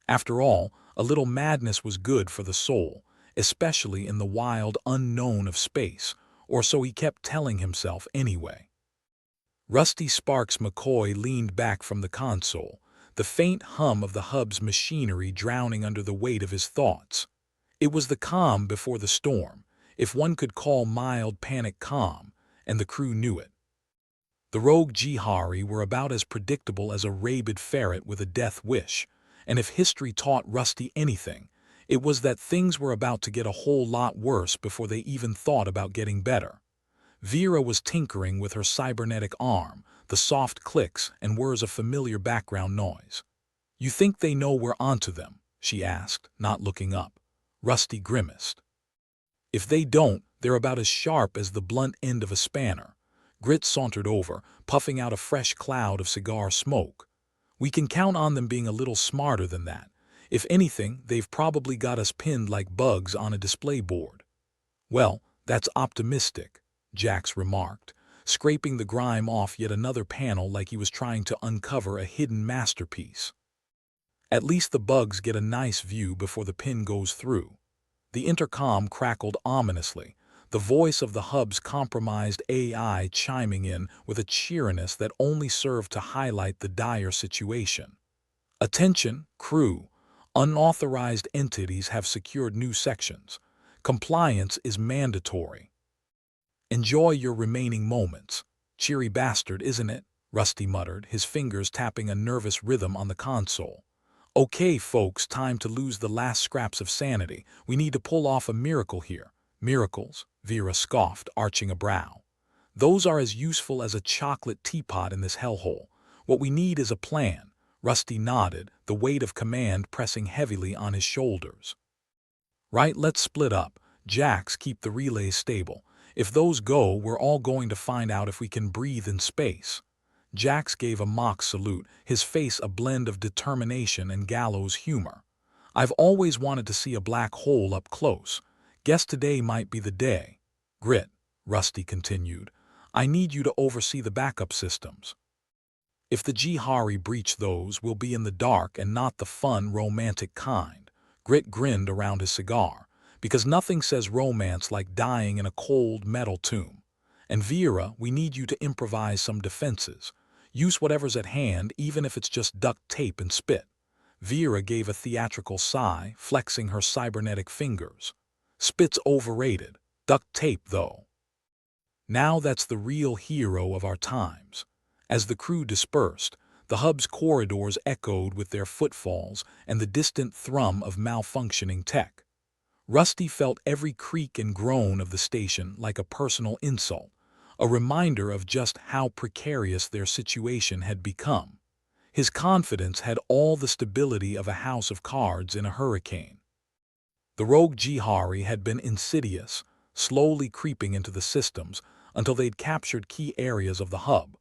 After all, a little madness was good for the soul, especially in the wild unknown of space, or so he kept telling himself anyway. Rusty Sparks McCoy leaned back from the console, the faint hum of the hub's machinery drowning under the weight of his thoughts. It was the calm before the storm, if one could call mild panic calm, and the crew knew it. The rogue Jihari were about as predictable as a rabid ferret with a death wish, and if history taught Rusty anything, it was that things were about to get a whole lot worse before they even thought about getting better. Vera was tinkering with her cybernetic arm, the soft clicks and whirs of familiar background noise. "You think they know we're onto them?" she asked, not looking up. Rusty grimaced. "If they don't, they're about as sharp as the blunt end of a spanner." Grit sauntered over, puffing out a fresh cloud of cigar smoke. "We can count on them being a little smarter than that. If anything, they've probably got us pinned like bugs on a display board." "Well, that's optimistic," Jax remarked, scraping the grime off yet another panel like he was trying to uncover a hidden masterpiece. "At least the bugs get a nice view before the pin goes through." The intercom crackled ominously, the voice of the hub's compromised AI chiming in with a cheeriness that only served to highlight the dire situation. "Attention, crew. Unauthorized entities have secured new sections. Compliance is mandatory. Enjoy your remaining moments." "Cheery bastard, isn't it?" Rusty muttered, his fingers tapping a nervous rhythm on the console. "Okay, folks, time to lose the last scraps of sanity. We need to pull off a miracle here." "Miracles?" Vera scoffed, arching a brow. "Those are as useful as a chocolate teapot in this hellhole. What we need is a plan." Rusty nodded, the weight of command pressing heavily on his shoulders. "Right, let's split up. Jax, keep the relays stable. If those go, we're all going to find out if we can breathe in space." Jax gave a mock salute, his face a blend of determination and gallows humor. "I've always wanted to see a black hole up close. Guess today might be the day." "Grit," Rusty continued, "I need you to oversee the backup systems. If the Jihari breach those, we'll be in the dark, and not the fun, romantic kind." Grit grinned around his cigar, because nothing says romance like dying in a cold metal tomb. "And Vera, we need you to improvise some defenses. Use whatever's at hand, even if it's just duct tape and spit." Vera gave a theatrical sigh, flexing her cybernetic fingers. "Spit's overrated. Duct tape, though. Now that's the real hero of our times." As the crew dispersed, the hub's corridors echoed with their footfalls and the distant thrum of malfunctioning tech. Rusty felt every creak and groan of the station like a personal insult, a reminder of just how precarious their situation had become. His confidence had all the stability of a house of cards in a hurricane. The rogue Jihari had been insidious, slowly creeping into the systems until they'd captured key areas of the hub.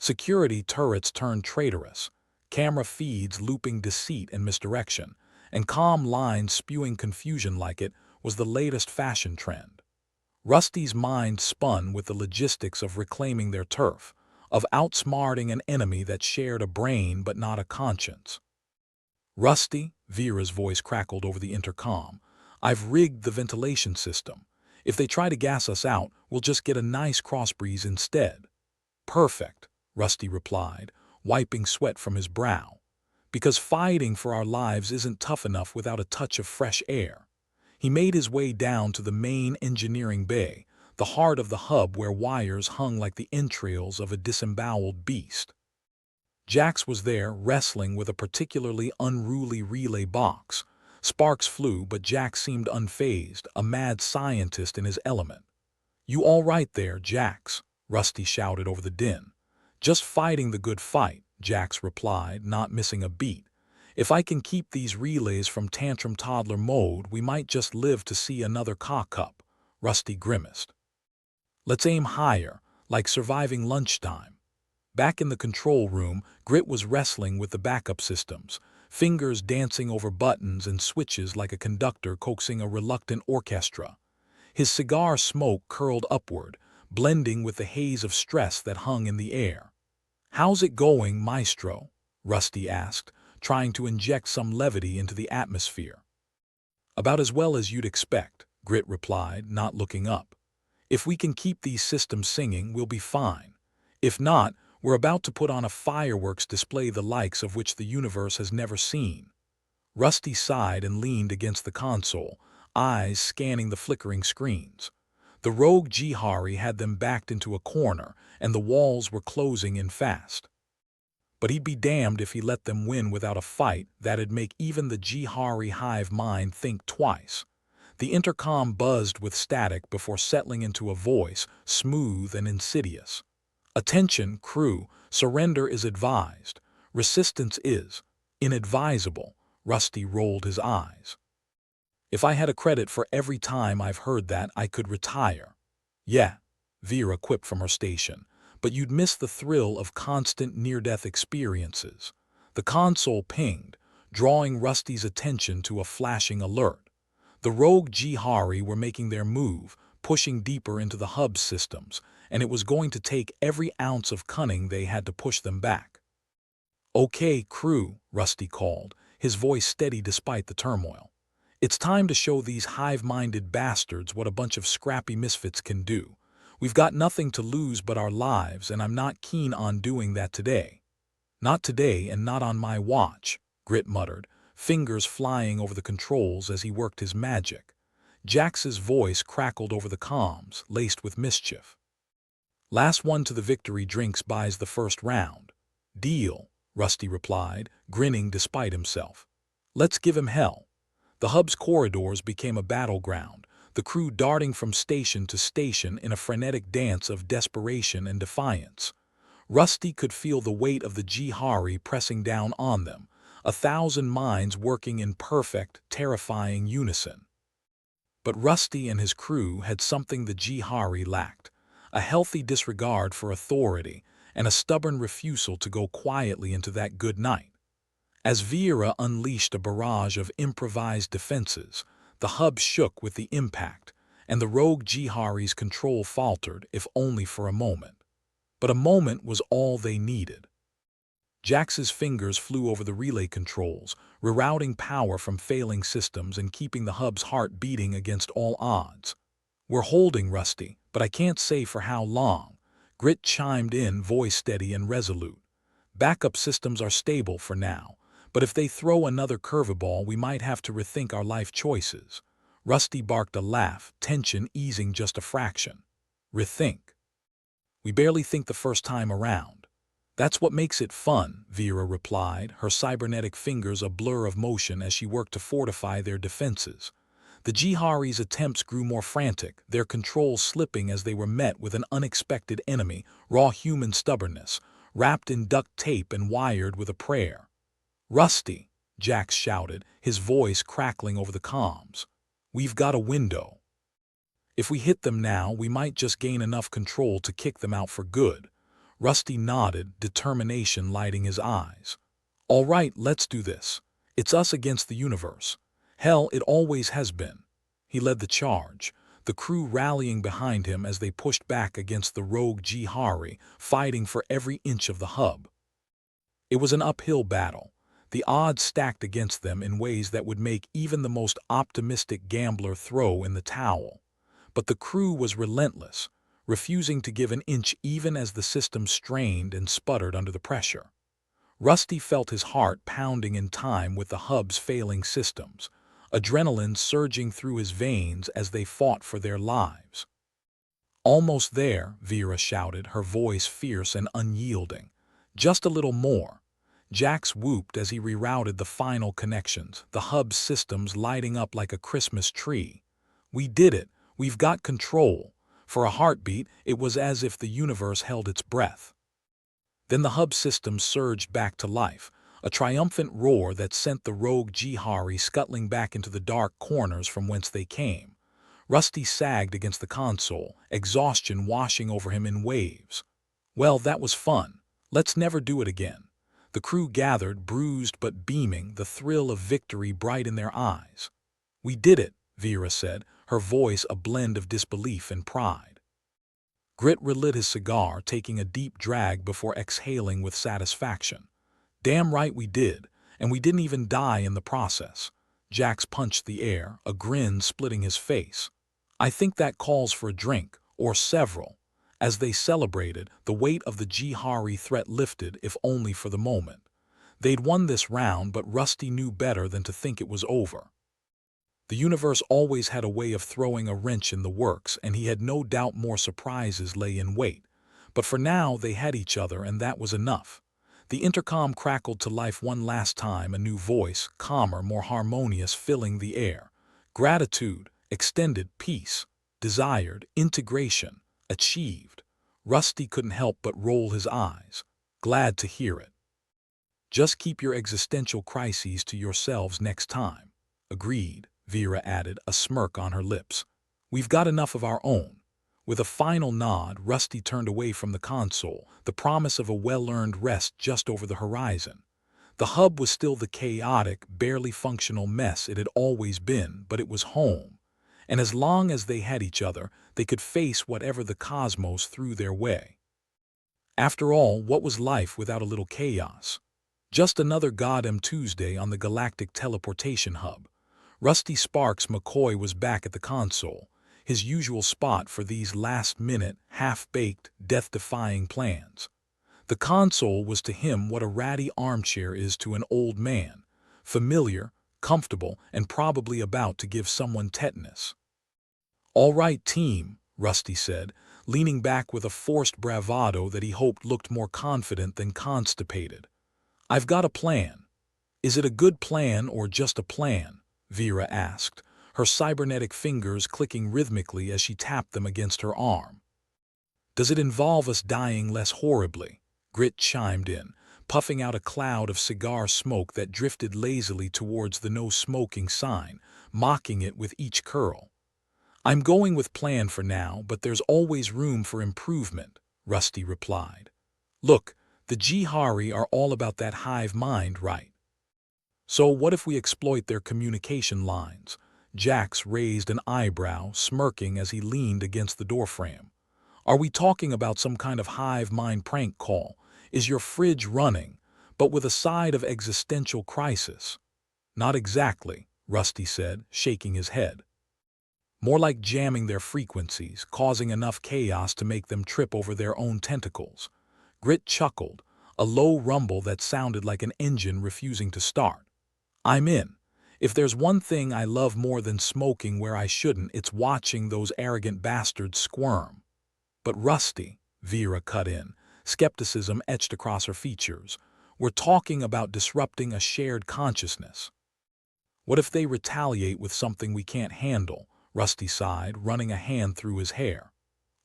Security turrets turned traitorous, camera feeds looping deceit and misdirection, and comm lines spewing confusion like it was the latest fashion trend. Rusty's mind spun with the logistics of reclaiming their turf, of outsmarting an enemy that shared a brain but not a conscience. "Rusty," Vera's voice crackled over the intercom, "I've rigged the ventilation system. If they try to gas us out, we'll just get a nice crossbreeze instead." "Perfect," Rusty replied, wiping sweat from his brow. "Because fighting for our lives isn't tough enough without a touch of fresh air." He made his way down to the main engineering bay, the heart of the hub where wires hung like the entrails of a disemboweled beast. Jax was there, wrestling with a particularly unruly relay box, Sparks flew, but Jack seemed unfazed, a mad scientist in his element. "You all right there, Jax?" Rusty shouted over the din. "Just fighting the good fight," Jax replied, not missing a beat. "If I can keep these relays from tantrum toddler mode, we might just live to see another cock-up," Rusty grimaced. "Let's aim higher, like surviving lunchtime." Back in the control room, Grit was wrestling with the backup systems, fingers dancing over buttons and switches like a conductor coaxing a reluctant orchestra. His cigar smoke curled upward, blending with the haze of stress that hung in the air. "How's it going, Maestro?" Rusty asked, trying to inject some levity into the atmosphere. "About as well as you'd expect," Grit replied, not looking up. "If we can keep these systems singing, we'll be fine. If not, we're about to put on a fireworks display the likes of which the universe has never seen." Rusty sighed and leaned against the console, eyes scanning the flickering screens. The rogue Jihari had them backed into a corner, and the walls were closing in fast. But he'd be damned if he let them win without a fight that'd make even the Jihari hive mind think twice. The intercom buzzed with static before settling into a voice, smooth and insidious. "Attention, crew, surrender is advised. Resistance is inadvisable." Rusty rolled his eyes. "If I had a credit for every time I've heard that, I could retire." "Yeah," Vera quipped from her station, "but you'd miss the thrill of constant near-death experiences." The console pinged, drawing Rusty's attention to a flashing alert. The rogue Jihari were making their move, pushing deeper into the hub systems, and it was going to take every ounce of cunning they had to push them back. "Okay, crew," Rusty called, his voice steady despite the turmoil. "It's time to show these hive-minded bastards what a bunch of scrappy misfits can do. We've got nothing to lose but our lives, and I'm not keen on doing that today." "Not today and not on my watch," Grit muttered, fingers flying over the controls as he worked his magic. Jax's voice crackled over the comms, laced with mischief. "Last one to the victory drinks buys the first round." "Deal," Rusty replied, grinning despite himself. "Let's give him hell." The hub's corridors became a battleground, the crew darting from station to station in a frenetic dance of desperation and defiance. Rusty could feel the weight of the Jihari pressing down on them, 1,000 minds working in perfect, terrifying unison. But Rusty and his crew had something the Jihari lacked: a healthy disregard for authority and a stubborn refusal to go quietly into that good night. As Vera unleashed a barrage of improvised defenses, the hub shook with the impact, and the rogue Jihari's control faltered, if only for a moment. But a moment was all they needed. Jax's fingers flew over the relay controls, rerouting power from failing systems and keeping the hub's heart beating against all odds. "We're holding, Rusty, but I can't say for how long," Grit chimed in, voice steady and resolute. "Backup systems are stable for now, but if they throw another curveball, we might have to rethink our life choices." Rusty barked a laugh, tension easing just a fraction. "Rethink? We barely think the first time around." "That's what makes it fun," Vera replied, her cybernetic fingers a blur of motion as she worked to fortify their defenses. The Jihari's attempts grew more frantic, their controls slipping as they were met with an unexpected enemy, raw human stubbornness, wrapped in duct tape and wired with a prayer. "Rusty," Jax shouted, his voice crackling over the comms. "We've got a window. If we hit them now, we might just gain enough control to kick them out for good." Rusty nodded, determination lighting his eyes. "All right, let's do this. It's us against the universe. Hell, it always has been." He led the charge, the crew rallying behind him as they pushed back against the rogue Jihari, fighting for every inch of the hub. It was an uphill battle, the odds stacked against them in ways that would make even the most optimistic gambler throw in the towel. But the crew was relentless, refusing to give an inch even as the system strained and sputtered under the pressure. Rusty felt his heart pounding in time with the hub's failing systems, adrenaline surging through his veins as they fought for their lives. "Almost there," Vera shouted, her voice fierce and unyielding. "Just a little more." Jax whooped as he rerouted the final connections, the hub systems lighting up like a Christmas tree. We did it. We've got control. For a heartbeat, it was as if the universe held its breath. Then the hub systems surged back to life, a triumphant roar that sent the rogue Jihari scuttling back into the dark corners from whence they came. Rusty sagged against the console, exhaustion washing over him in waves. Well, that was fun. Let's never do it again. The crew gathered, bruised but beaming, the thrill of victory bright in their eyes. We did it, Vera said, her voice a blend of disbelief and pride. Grit relit his cigar, taking a deep drag before exhaling with satisfaction. Damn right we did, and we didn't even die in the process. Jax punched the air, a grin splitting his face. I think that calls for a drink, or several. As they celebrated, the weight of the Jihari threat lifted, if only for the moment. They'd won this round, but Rusty knew better than to think it was over. The universe always had a way of throwing a wrench in the works, and he had no doubt more surprises lay in wait. But for now, they had each other, and that was enough. The intercom crackled to life one last time, a new voice, calmer, more harmonious, filling the air. Gratitude, extended peace, desired, integration, achieved. Rusty couldn't help but roll his eyes. Glad to hear it. Just keep your existential crises to yourselves next time. Agreed, Vera added, a smirk on her lips. We've got enough of our own. With a final nod, Rusty turned away from the console, the promise of a well-earned rest just over the horizon. The hub was still the chaotic, barely functional mess it had always been, but it was home. And as long as they had each other, they could face whatever the cosmos threw their way. After all, what was life without a little chaos? Just another goddamn Tuesday on the Galactic Teleportation Hub. Rusty Sparks McCoy was back at the console, his usual spot for these last-minute, half-baked, death-defying plans. The console was to him what a ratty armchair is to an old man, familiar, comfortable, and probably about to give someone tetanus. "All right, team," Rusty said, leaning back with a forced bravado that he hoped looked more confident than constipated. "I've got a plan." "Is it a good plan or just a plan?" Vera asked, her cybernetic fingers clicking rhythmically as she tapped them against her arm. "Does it involve us dying less horribly?" Grit chimed in, puffing out a cloud of cigar smoke that drifted lazily towards the no-smoking sign, mocking it with each curl. "I'm going with plan for now, but there's always room for improvement," Rusty replied. "Look, the Jihari are all about that hive mind, right? So what if we exploit their communication lines?" Jax raised an eyebrow, smirking as he leaned against the doorframe. "Are we talking about some kind of hive mind prank call? Is your fridge running, but with a side of existential crisis?" "Not exactly," Rusty said, shaking his head. "More like jamming their frequencies, causing enough chaos to make them trip over their own tentacles." Grit chuckled, a low rumble that sounded like an engine refusing to start. "I'm in. If there's one thing I love more than smoking where I shouldn't, it's watching those arrogant bastards squirm." "But Rusty," Vera cut in, skepticism etched across her features, "we're talking about disrupting a shared consciousness." "What if they retaliate with something we can't handle?" Rusty sighed, running a hand through his hair.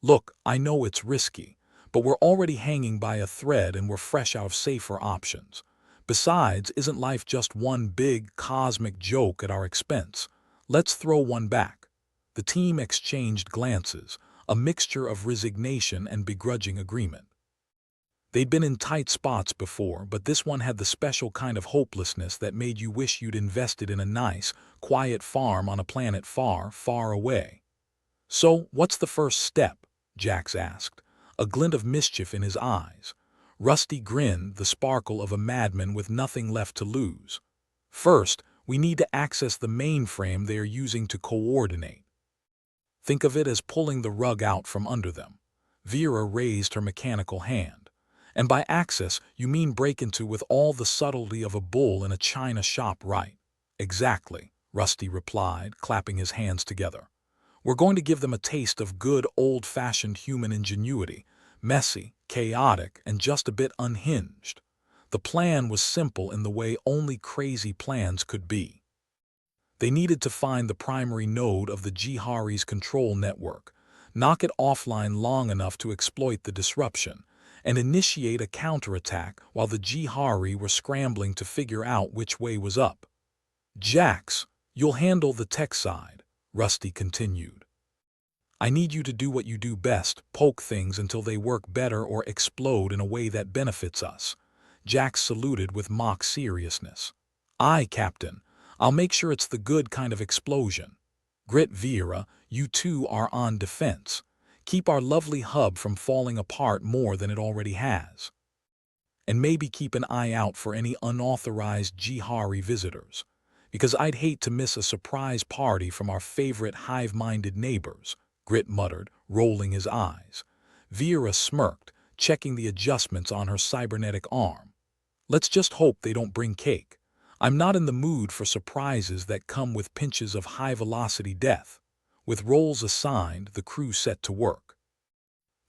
"Look, I know it's risky, but we're already hanging by a thread and we're fresh out of safer options. Besides, isn't life just one big, cosmic joke at our expense? Let's throw one back." The team exchanged glances, a mixture of resignation and begrudging agreement. They'd been in tight spots before, but this one had the special kind of hopelessness that made you wish you'd invested in a nice, quiet farm on a planet far, far away. "So, what's the first step?" Jax asked, a glint of mischief in his eyes. Rusty grinned, the sparkle of a madman with nothing left to lose. "First, we need to access the mainframe they are using to coordinate. Think of it as pulling the rug out from under them." Vera raised her mechanical hand. "And by access, you mean break into with all the subtlety of a bull in a china shop, right?" "Exactly," Rusty replied, clapping his hands together. "We're going to give them a taste of good old-fashioned human ingenuity, messy, chaotic, and just a bit unhinged. The plan was simple in the way only crazy plans could be. They needed to find the primary node of the Jihari's control network, knock it offline long enough to exploit the disruption, and initiate a counterattack while the Jihari were scrambling to figure out which way was up. "Jax, you'll handle the tech side," Rusty continued. "I need you to do what you do best, poke things until they work better or explode in a way that benefits us." Jax saluted with mock seriousness. "Aye, Captain. I'll make sure it's the good kind of explosion. Grit, Vera, you two are on defense. Keep our lovely hub from falling apart more than it already has. And maybe keep an eye out for any unauthorized Jihari visitors, because I'd hate to miss a surprise party from our favorite hive-minded neighbors," Grit muttered, rolling his eyes. Vera smirked, checking the adjustments on her cybernetic arm. "Let's just hope they don't bring cake. I'm not in the mood for surprises that come with pinches of high-velocity death." With roles assigned, the crew set to work.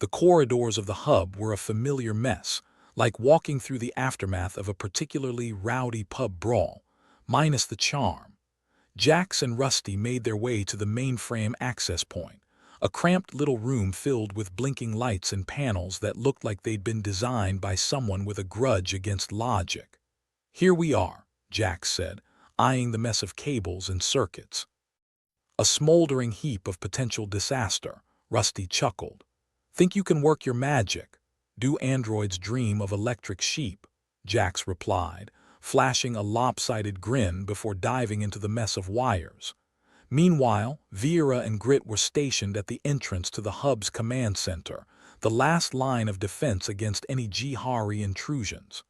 The corridors of the hub were a familiar mess, like walking through the aftermath of a particularly rowdy pub brawl, minus the charm. Jax and Rusty made their way to the mainframe access point, a cramped little room filled with blinking lights and panels that looked like they'd been designed by someone with a grudge against logic. "Here we are," Jax said, eyeing the mess of cables and circuits. "A smoldering heap of potential disaster," Rusty chuckled. "Think you can work your magic? Do androids dream of electric sheep?" Jax replied, flashing a lopsided grin before diving into the mess of wires. Meanwhile, Vera and Grit were stationed at the entrance to the hub's command center, the last line of defense against any Jihari intrusions.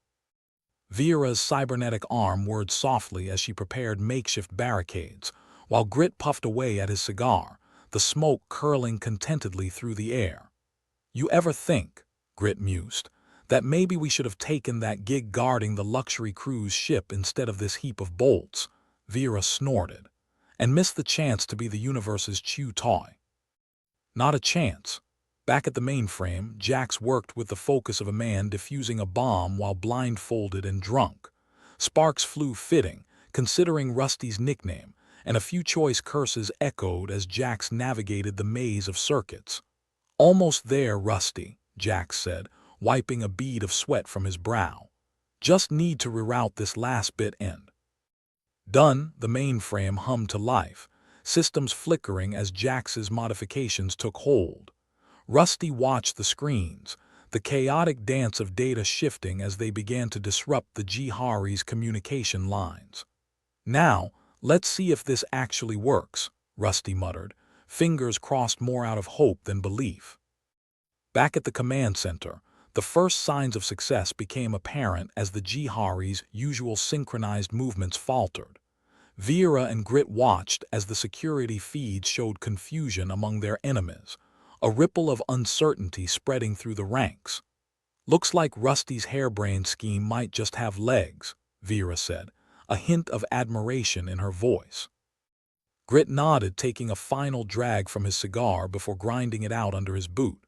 Vera's cybernetic arm whirred softly as she prepared makeshift barricades, while Grit puffed away at his cigar, the smoke curling contentedly through the air. "You ever think," Grit mused, "that maybe we should have taken that gig guarding the luxury cruise ship instead of this heap of bolts?" Vera snorted. "And missed the chance to be the universe's chew toy." "Not a chance." Back at the mainframe, Jax worked with the focus of a man defusing a bomb while blindfolded and drunk. Sparks flew fitting, considering Rusty's nickname, and a few choice curses echoed as Jax navigated the maze of circuits. "Almost there, Rusty," Jax said, wiping a bead of sweat from his brow. "Just need to reroute this last bit and—" "Done," the mainframe hummed to life, systems flickering as Jax's modifications took hold. Rusty watched the screens, the chaotic dance of data shifting as they began to disrupt the Jihari's communication lines. "Now, let's see if this actually works," Rusty muttered, fingers crossed more out of hope than belief. Back at the command center, the first signs of success became apparent as the Jihari's usual synchronized movements faltered. Vera and Grit watched as the security feeds showed confusion among their enemies, a ripple of uncertainty spreading through the ranks. "Looks like Rusty's harebrained scheme might just have legs," Vera said, a hint of admiration in her voice. Grit nodded, taking a final drag from his cigar before grinding it out under his boot.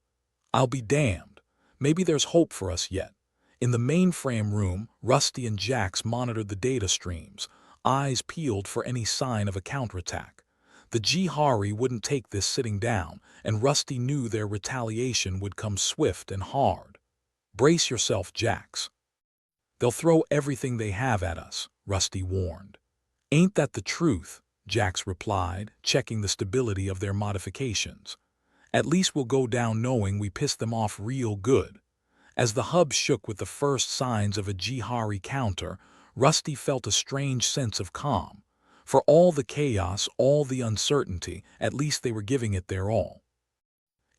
"I'll be damned. Maybe there's hope for us yet." In the mainframe room, Rusty and Jax monitored the data streams, eyes peeled for any sign of a counterattack. The Jihari wouldn't take this sitting down, and Rusty knew their retaliation would come swift and hard. "Brace yourself, Jax. They'll throw everything they have at us," Rusty warned. "Ain't that the truth?" Jax replied, checking the stability of their modifications. "At least we'll go down knowing we pissed them off real good." As the hub shook with the first signs of a Jihari counter, Rusty felt a strange sense of calm. For all the chaos, all the uncertainty, at least they were giving it their all.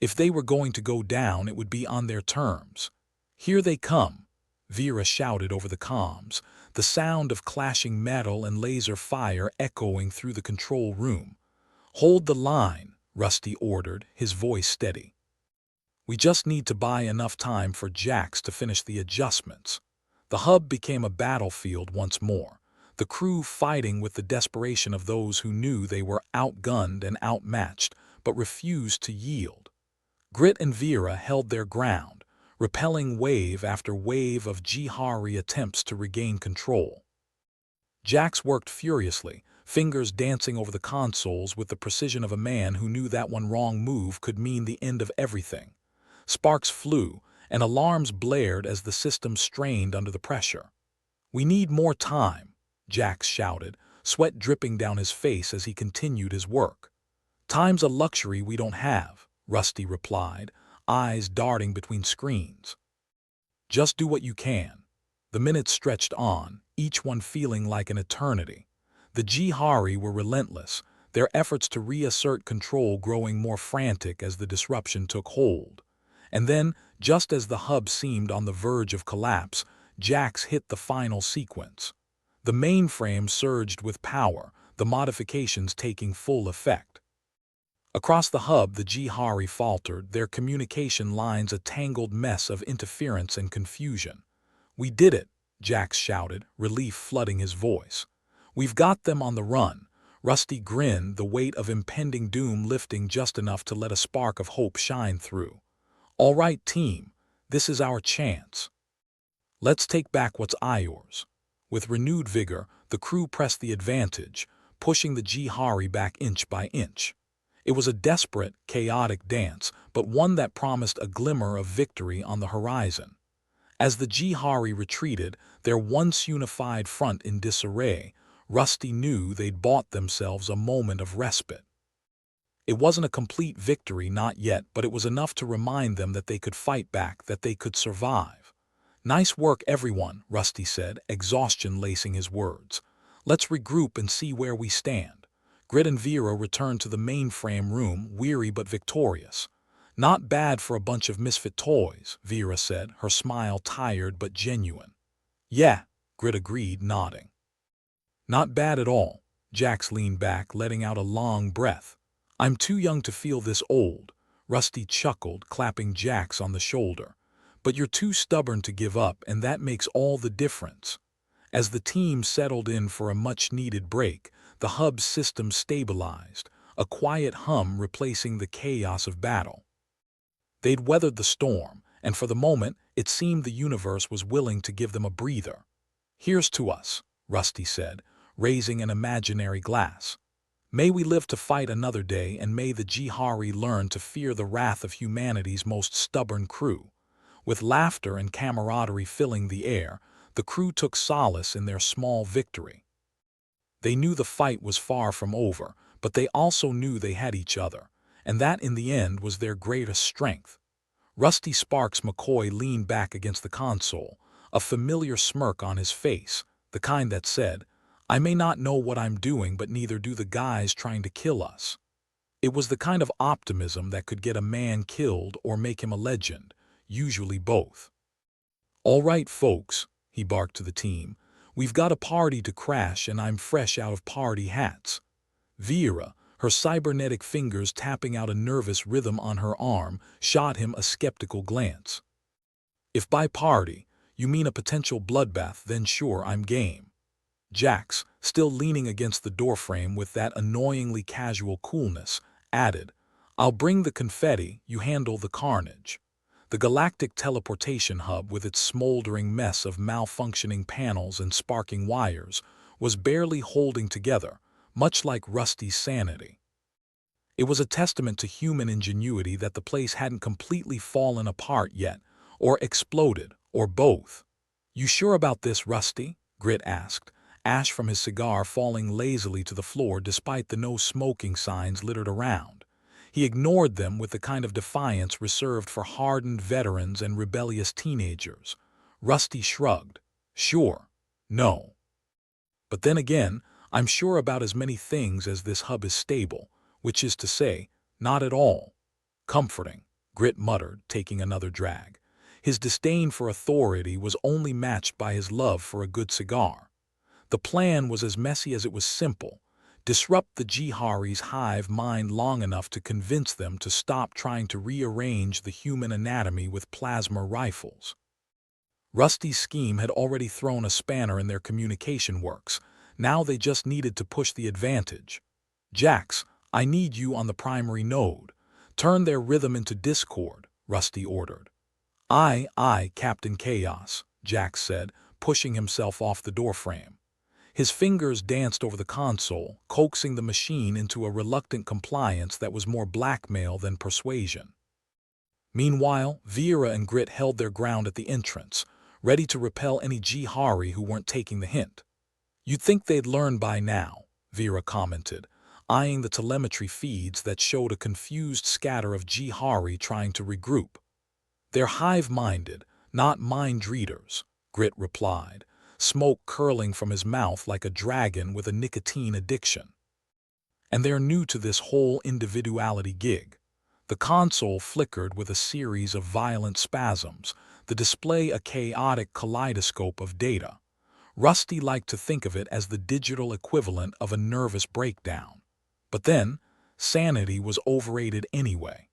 If they were going to go down, it would be on their terms. "Here they come," Vera shouted over the comms, the sound of clashing metal and laser fire echoing through the control room. "Hold the line," Rusty ordered, his voice steady. "We just need to buy enough time for Jax to finish the adjustments." The hub became a battlefield once more, the crew fighting with the desperation of those who knew they were outgunned and outmatched, but refused to yield. Grit and Vera held their ground, repelling wave after wave of Jihari attempts to regain control. Jax worked furiously, fingers dancing over the consoles with the precision of a man who knew that one wrong move could mean the end of everything. Sparks flew, and alarms blared as the system strained under the pressure. "We need more time," Jax shouted, sweat dripping down his face as he continued his work. "Time's a luxury we don't have," Rusty replied, eyes darting between screens. "Just do what you can." The minutes stretched on, each one feeling like an eternity. The Jihari were relentless, their efforts to reassert control growing more frantic as the disruption took hold. And then, just as the hub seemed on the verge of collapse, Jax hit the final sequence. The mainframe surged with power, the modifications taking full effect. Across the hub, the Jihari faltered, their communication lines a tangled mess of interference and confusion. "We did it," Jax shouted, relief flooding his voice. "We've got them on the run." Rusty grinned, the weight of impending doom lifting just enough to let a spark of hope shine through. "All right, team, this is our chance. Let's take back what's ours." With renewed vigor, the crew pressed the advantage, pushing the Jihari back inch by inch. It was a desperate, chaotic dance, but one that promised a glimmer of victory on the horizon. As the Jihari retreated, their once unified front in disarray, Rusty knew they'd bought themselves a moment of respite. It wasn't a complete victory, not yet, but it was enough to remind them that they could fight back, that they could survive. "Nice work, everyone," Rusty said, exhaustion lacing his words. "Let's regroup and see where we stand." Grit and Vera returned to the mainframe room, weary but victorious. "Not bad for a bunch of misfit toys," Vera said, her smile tired but genuine. "Yeah," Grit agreed, nodding. "Not bad at all." Jax leaned back, letting out a long breath. "I'm too young to feel this old," Rusty chuckled, clapping Jax on the shoulder. "But you're too stubborn to give up, and that makes all the difference." As the team settled in for a much-needed break, the hub's system stabilized, a quiet hum replacing the chaos of battle. They'd weathered the storm, and for the moment, it seemed the universe was willing to give them a breather. "Here's to us," Rusty said, raising an imaginary glass. "May we live to fight another day, and may the Jihari learn to fear the wrath of humanity's most stubborn crew." With laughter and camaraderie filling the air, the crew took solace in their small victory. They knew the fight was far from over, but they also knew they had each other, and that in the end was their greatest strength. Rusty Sparks McCoy leaned back against the console, a familiar smirk on his face, the kind that said, "I may not know what I'm doing, but neither do the guys trying to kill us." It was the kind of optimism that could get a man killed or make him a legend, usually both. "All right, folks," he barked to the team, "we've got a party to crash and I'm fresh out of party hats." Vera, her cybernetic fingers tapping out a nervous rhythm on her arm, shot him a skeptical glance. "If by party you mean a potential bloodbath, then sure, I'm game." Jax, still leaning against the doorframe with that annoyingly casual coolness, added, "I'll bring the confetti, you handle the carnage." The Galactic teleportation hub, with its smoldering mess of malfunctioning panels and sparking wires, was barely holding together, much like Rusty's sanity. It was a testament to human ingenuity that the place hadn't completely fallen apart yet, or exploded, or both. "You sure about this, Rusty?" Grit asked, ash from his cigar falling lazily to the floor despite the no smoking signs littered around. He ignored them with the kind of defiance reserved for hardened veterans and rebellious teenagers. Rusty shrugged. "Sure. No. But then again, I'm sure about as many things as this hub is stable, which is to say, not at all." "Comforting," Grit muttered, taking another drag. His disdain for authority was only matched by his love for a good cigar. The plan was as messy as it was simple. Disrupt the Jihari's hive mind long enough to convince them to stop trying to rearrange the human anatomy with plasma rifles. Rusty's scheme had already thrown a spanner in their communication works. Now they just needed to push the advantage. "Jax, I need you on the primary node. Turn their rhythm into discord," Rusty ordered. Aye, Captain Chaos, Jax said, pushing himself off the doorframe. His fingers danced over the console, coaxing the machine into a reluctant compliance that was more blackmail than persuasion. Meanwhile, Vera and Grit held their ground at the entrance, ready to repel any Jihari who weren't taking the hint. "You'd think they'd learn by now," Vera commented, eyeing the telemetry feeds that showed a confused scatter of Jihari trying to regroup. "They're hive-minded, not mind-readers," Grit replied, smoke curling from his mouth like a dragon with a nicotine addiction. "And they're new to this whole individuality gig." The console flickered with a series of violent spasms, the display a chaotic kaleidoscope of data. Rusty liked to think of it as the digital equivalent of a nervous breakdown. But then, sanity was overrated anyway.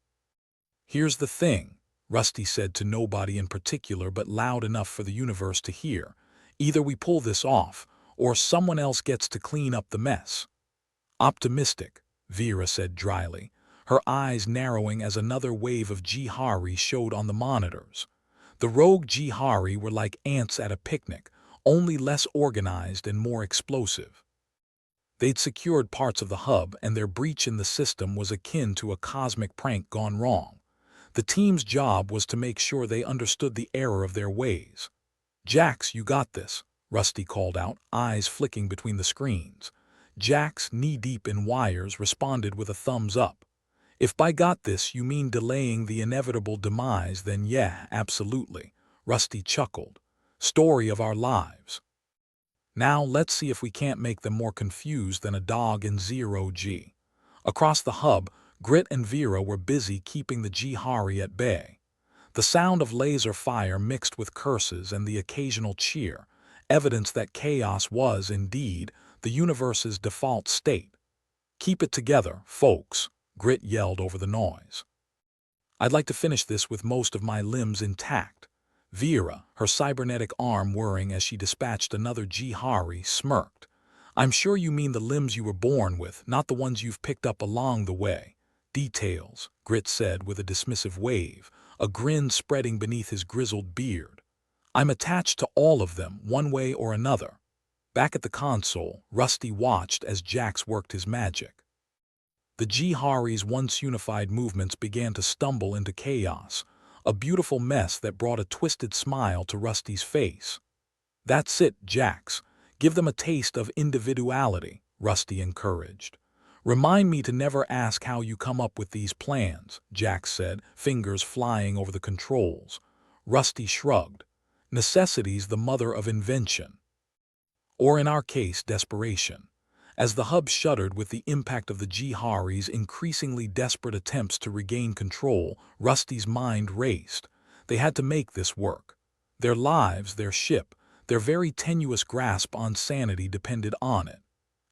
"Here's the thing," Rusty said to nobody in particular but loud enough for the universe to hear. "Either we pull this off, or someone else gets to clean up the mess." "Optimistic," Vera said dryly, her eyes narrowing as another wave of Jihari showed on the monitors. The rogue Jihari were like ants at a picnic, only less organized and more explosive. They'd secured parts of the hub, and their breach in the system was akin to a cosmic prank gone wrong. The team's job was to make sure they understood the error of their ways. "Jax, you got this," Rusty called out, eyes flicking between the screens. Jax, knee-deep in wires, responded with a thumbs up. "If by got this you mean delaying the inevitable demise, then yeah, absolutely," Rusty chuckled. "Story of our lives. Now let's see if we can't make them more confused than a dog in zero-G." Across the hub, Grit and Vera were busy keeping the Jihari at bay. The sound of laser fire mixed with curses and the occasional cheer, evidence that chaos was, indeed, the universe's default state. "Keep it together, folks," Grit yelled over the noise. "I'd like to finish this with most of my limbs intact." Vera, her cybernetic arm whirring as she dispatched another Jihari, smirked. "I'm sure you mean the limbs you were born with, not the ones you've picked up along the way." "Details," Grit said with a dismissive wave, a grin spreading beneath his grizzled beard. "I'm attached to all of them, one way or another." Back at the console, Rusty watched as Jax worked his magic. The Jihari's once unified movements began to stumble into chaos, a beautiful mess that brought a twisted smile to Rusty's face. "That's it, Jax. Give them a taste of individuality," Rusty encouraged. "Remind me to never ask how you come up with these plans," Jax said, fingers flying over the controls. Rusty shrugged. "Necessity's the mother of invention. Or in our case, desperation." As the hub shuddered with the impact of the Jihari's increasingly desperate attempts to regain control, Rusty's mind raced. They had to make this work. Their lives, their ship, their very tenuous grasp on sanity depended on it.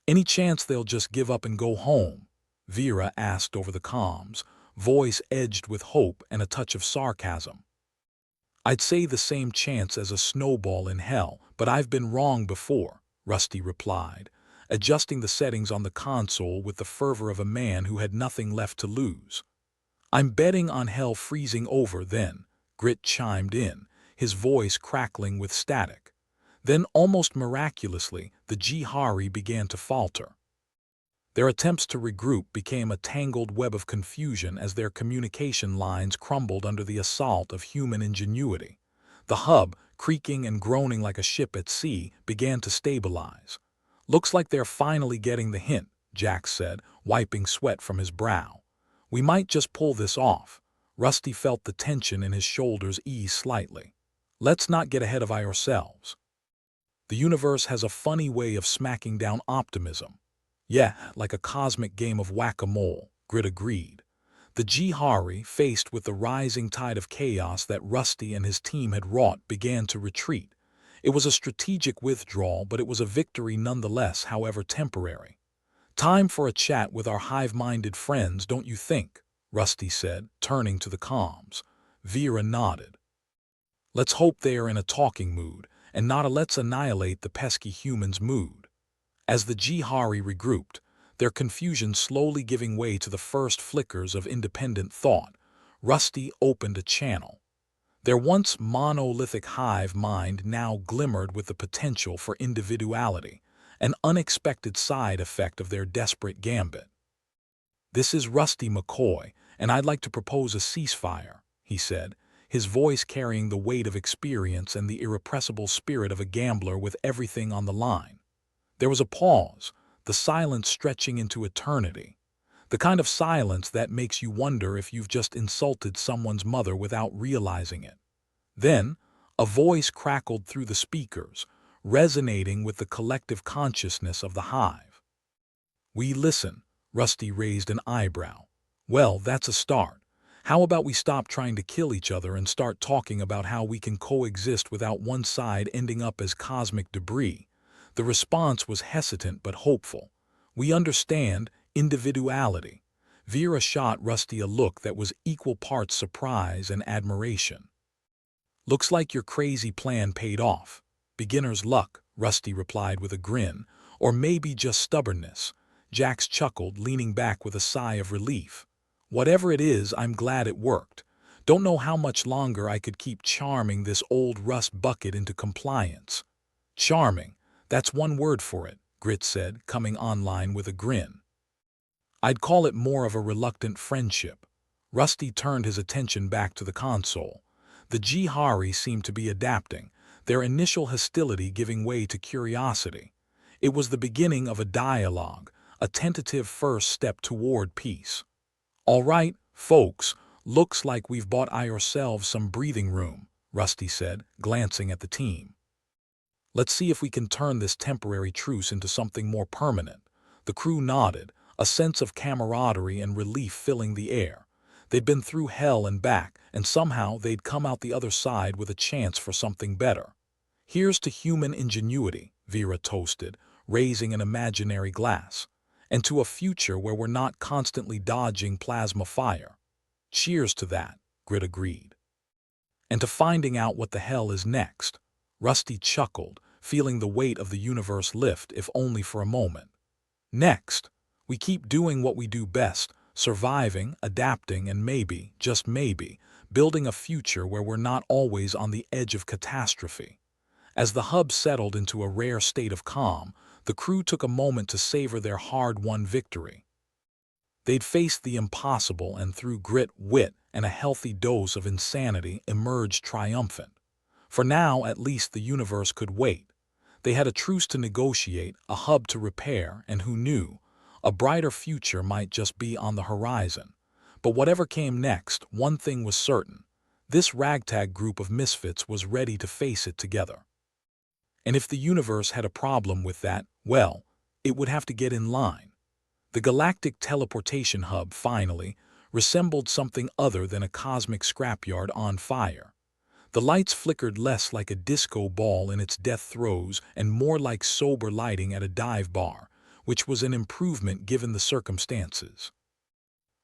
"Any chance they'll just give up and go home?" Vera asked over the comms, voice edged with hope and a touch of sarcasm. "I'd say the same chance as a snowball in hell, but I've been wrong before," Rusty replied, adjusting the settings on the console with the fervor of a man who had nothing left to lose. "I'm betting on hell freezing over then," Grit chimed in, his voice crackling with static. Then, almost miraculously, the Jihari began to falter. Their attempts to regroup became a tangled web of confusion as their communication lines crumbled under the assault of human ingenuity. The hub, creaking and groaning like a ship at sea, began to stabilize. "Looks like they're finally getting the hint," Jax said, wiping sweat from his brow. "We might just pull this off." Rusty felt the tension in his shoulders ease slightly. "Let's not get ahead of ourselves. The universe has a funny way of smacking down optimism." "Yeah, like a cosmic game of whack-a-mole," Grit agreed. The Jihari, faced with the rising tide of chaos that Rusty and his team had wrought, began to retreat. It was a strategic withdrawal, but it was a victory nonetheless, however temporary. "Time for a chat with our hive-minded friends, don't you think?" Rusty said, turning to the comms. Vera nodded. "Let's hope they are in a talking mood, and not a let's annihilate the pesky humans mood." As the Jihari regrouped, their confusion slowly giving way to the first flickers of independent thought, Rusty opened a channel. Their once monolithic hive mind now glimmered with the potential for individuality, an unexpected side effect of their desperate gambit. "This is Rusty McCoy, and I'd like to propose a ceasefire," he said, his voice carrying the weight of experience and the irrepressible spirit of a gambler with everything on the line. There was a pause, the silence stretching into eternity, the kind of silence that makes you wonder if you've just insulted someone's mother without realizing it. Then, a voice crackled through the speakers, resonating with the collective consciousness of the hive. "We listen." Rusty raised an eyebrow. "Well, that's a start. How about we stop trying to kill each other and start talking about how we can coexist without one side ending up as cosmic debris?" The response was hesitant but hopeful. "We understand individuality." Vera shot Rusty a look that was equal parts surprise and admiration. "Looks like your crazy plan paid off." "Beginner's luck," Rusty replied with a grin. "Or maybe just stubbornness." Jax chuckled, leaning back with a sigh of relief. "Whatever it is, I'm glad it worked. Don't know how much longer I could keep charming this old rust bucket into compliance." "Charming, that's one word for it," Grit said, coming online with a grin. "I'd call it more of a reluctant friendship." Rusty turned his attention back to the console. The Jihari seemed to be adapting, their initial hostility giving way to curiosity. It was the beginning of a dialogue, a tentative first step toward peace. "All right, folks, looks like we've bought ourselves some breathing room," Rusty said, glancing at the team. "Let's see if we can turn this temporary truce into something more permanent." The crew nodded, a sense of camaraderie and relief filling the air. They'd been through hell and back, and somehow they'd come out the other side with a chance for something better. "Here's to human ingenuity," Vera toasted, raising an imaginary glass. "And to a future where we're not constantly dodging plasma fire." "Cheers to that," Grit agreed. "And to finding out what the hell is next." Rusty chuckled, feeling the weight of the universe lift, if only for a moment. "Next, we keep doing what we do best, surviving, adapting, and maybe, just maybe, building a future where we're not always on the edge of catastrophe." As the hub settled into a rare state of calm, the crew took a moment to savor their hard-won victory. They'd faced the impossible and through grit, wit, and a healthy dose of insanity emerged triumphant. For now, at least, the universe could wait. They had a truce to negotiate, a hub to repair, and who knew, a brighter future might just be on the horizon. But whatever came next, one thing was certain. This ragtag group of misfits was ready to face it together. And if the universe had a problem with that, well, it would have to get in line. The Galactic Teleportation Hub, finally, resembled something other than a cosmic scrapyard on fire. The lights flickered less like a disco ball in its death throes and more like sober lighting at a dive bar, which was an improvement given the circumstances.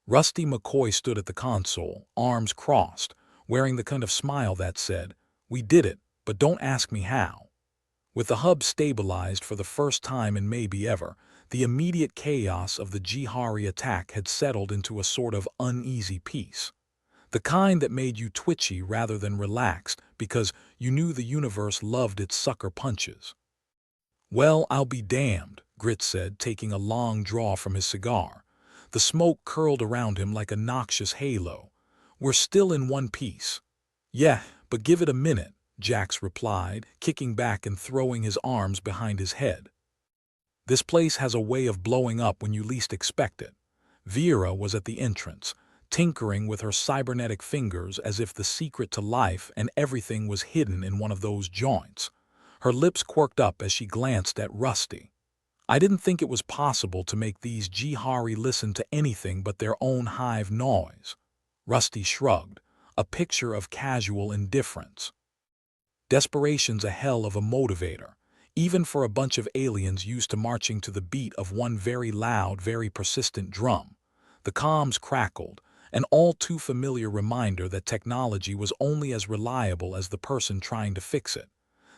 Rusty McCoy stood at the console, arms crossed, wearing the kind of smile that said, "We did it, but don't ask me how." With the hub stabilized for the first time in maybe ever, the immediate chaos of the Jihari attack had settled into a sort of uneasy peace. The kind that made you twitchy rather than relaxed because you knew the universe loved its sucker punches. "Well, I'll be damned," Grit said, taking a long draw from his cigar. The smoke curled around him like a noxious halo. "We're still in one piece." "Yeah, but give it a minute," Jax replied, kicking back and throwing his arms behind his head. "This place has a way of blowing up when you least expect it." Vera was at the entrance, tinkering with her cybernetic fingers as if the secret to life and everything was hidden in one of those joints. Her lips quirked up as she glanced at Rusty. "I didn't think it was possible to make these Jihari listen to anything but their own hive noise." Rusty shrugged, a picture of casual indifference. "Desperation's a hell of a motivator, even for a bunch of aliens used to marching to the beat of one very loud, very persistent drum." The comms crackled, an all too familiar reminder that technology was only as reliable as the person trying to fix it.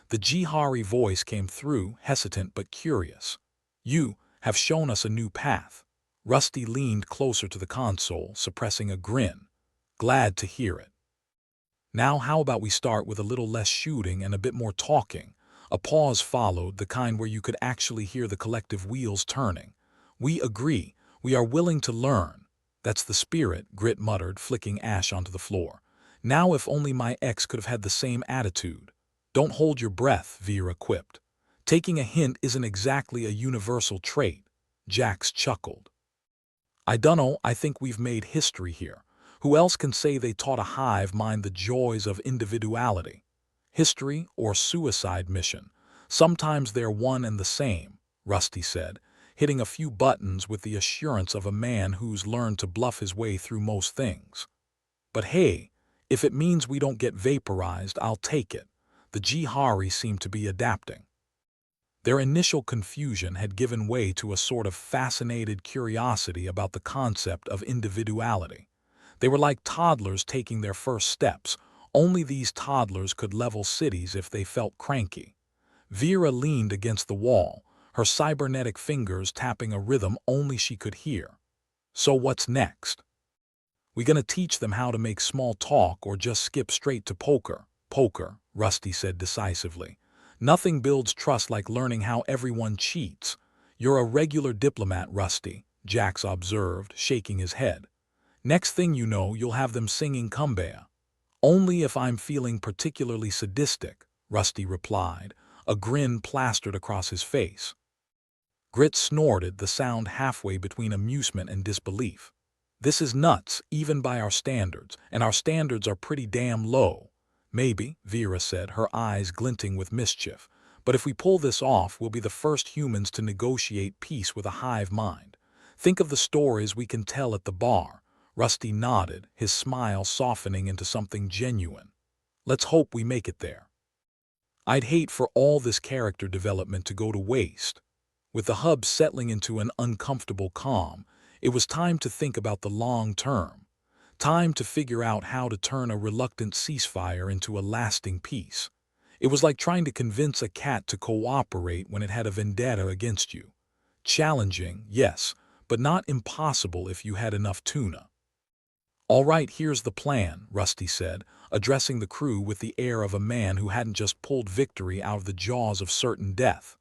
The Jihari voice came through, hesitant but curious. "You have shown us a new path." Rusty leaned closer to the console, suppressing a grin. "Glad to hear it." Now how about we start with a little less shooting and a bit more talking? A pause followed, the kind where you could actually hear the collective wheels turning. We agree. We are willing to learn. That's the spirit, Grit muttered, flicking ash onto the floor. Now if only my ex could have had the same attitude. Don't hold your breath, Vera quipped. Taking a hint isn't exactly a universal trait. Jax chuckled. I dunno, I think we've made history here. Who else can say they taught a hive mind the joys of individuality? History or suicide mission. Sometimes they're one and the same, Rusty said, hitting a few buttons with the assurance of a man who's learned to bluff his way through most things. But hey, if it means we don't get vaporized, I'll take it. The Jihari seemed to be adapting. Their initial confusion had given way to a sort of fascinated curiosity about the concept of individuality. They were like toddlers taking their first steps. Only these toddlers could level cities if they felt cranky. Vera leaned against the wall, her cybernetic fingers tapping a rhythm only she could hear. So what's next? We gonna teach them how to make small talk or just skip straight to poker? Poker, Rusty said decisively. Nothing builds trust like learning how everyone cheats. You're a regular diplomat, Rusty, Jax observed, shaking his head. Next thing you know, you'll have them singing Kumbaya. Only if I'm feeling particularly sadistic, Rusty replied, a grin plastered across his face. Grit snorted, the sound halfway between amusement and disbelief. This is nuts, even by our standards, and our standards are pretty damn low. Maybe, Vera said, her eyes glinting with mischief, but if we pull this off, we'll be the first humans to negotiate peace with a hive mind. Think of the stories we can tell at the bar. Rusty nodded, his smile softening into something genuine. Let's hope we make it there. I'd hate for all this character development to go to waste. With the hub settling into an uncomfortable calm, it was time to think about the long term. Time to figure out how to turn a reluctant ceasefire into a lasting peace. It was like trying to convince a cat to cooperate when it had a vendetta against you. Challenging, yes, but not impossible if you had enough tuna. All right, here's the plan, Rusty said, addressing the crew with the air of a man who hadn't just pulled victory out of the jaws of certain death.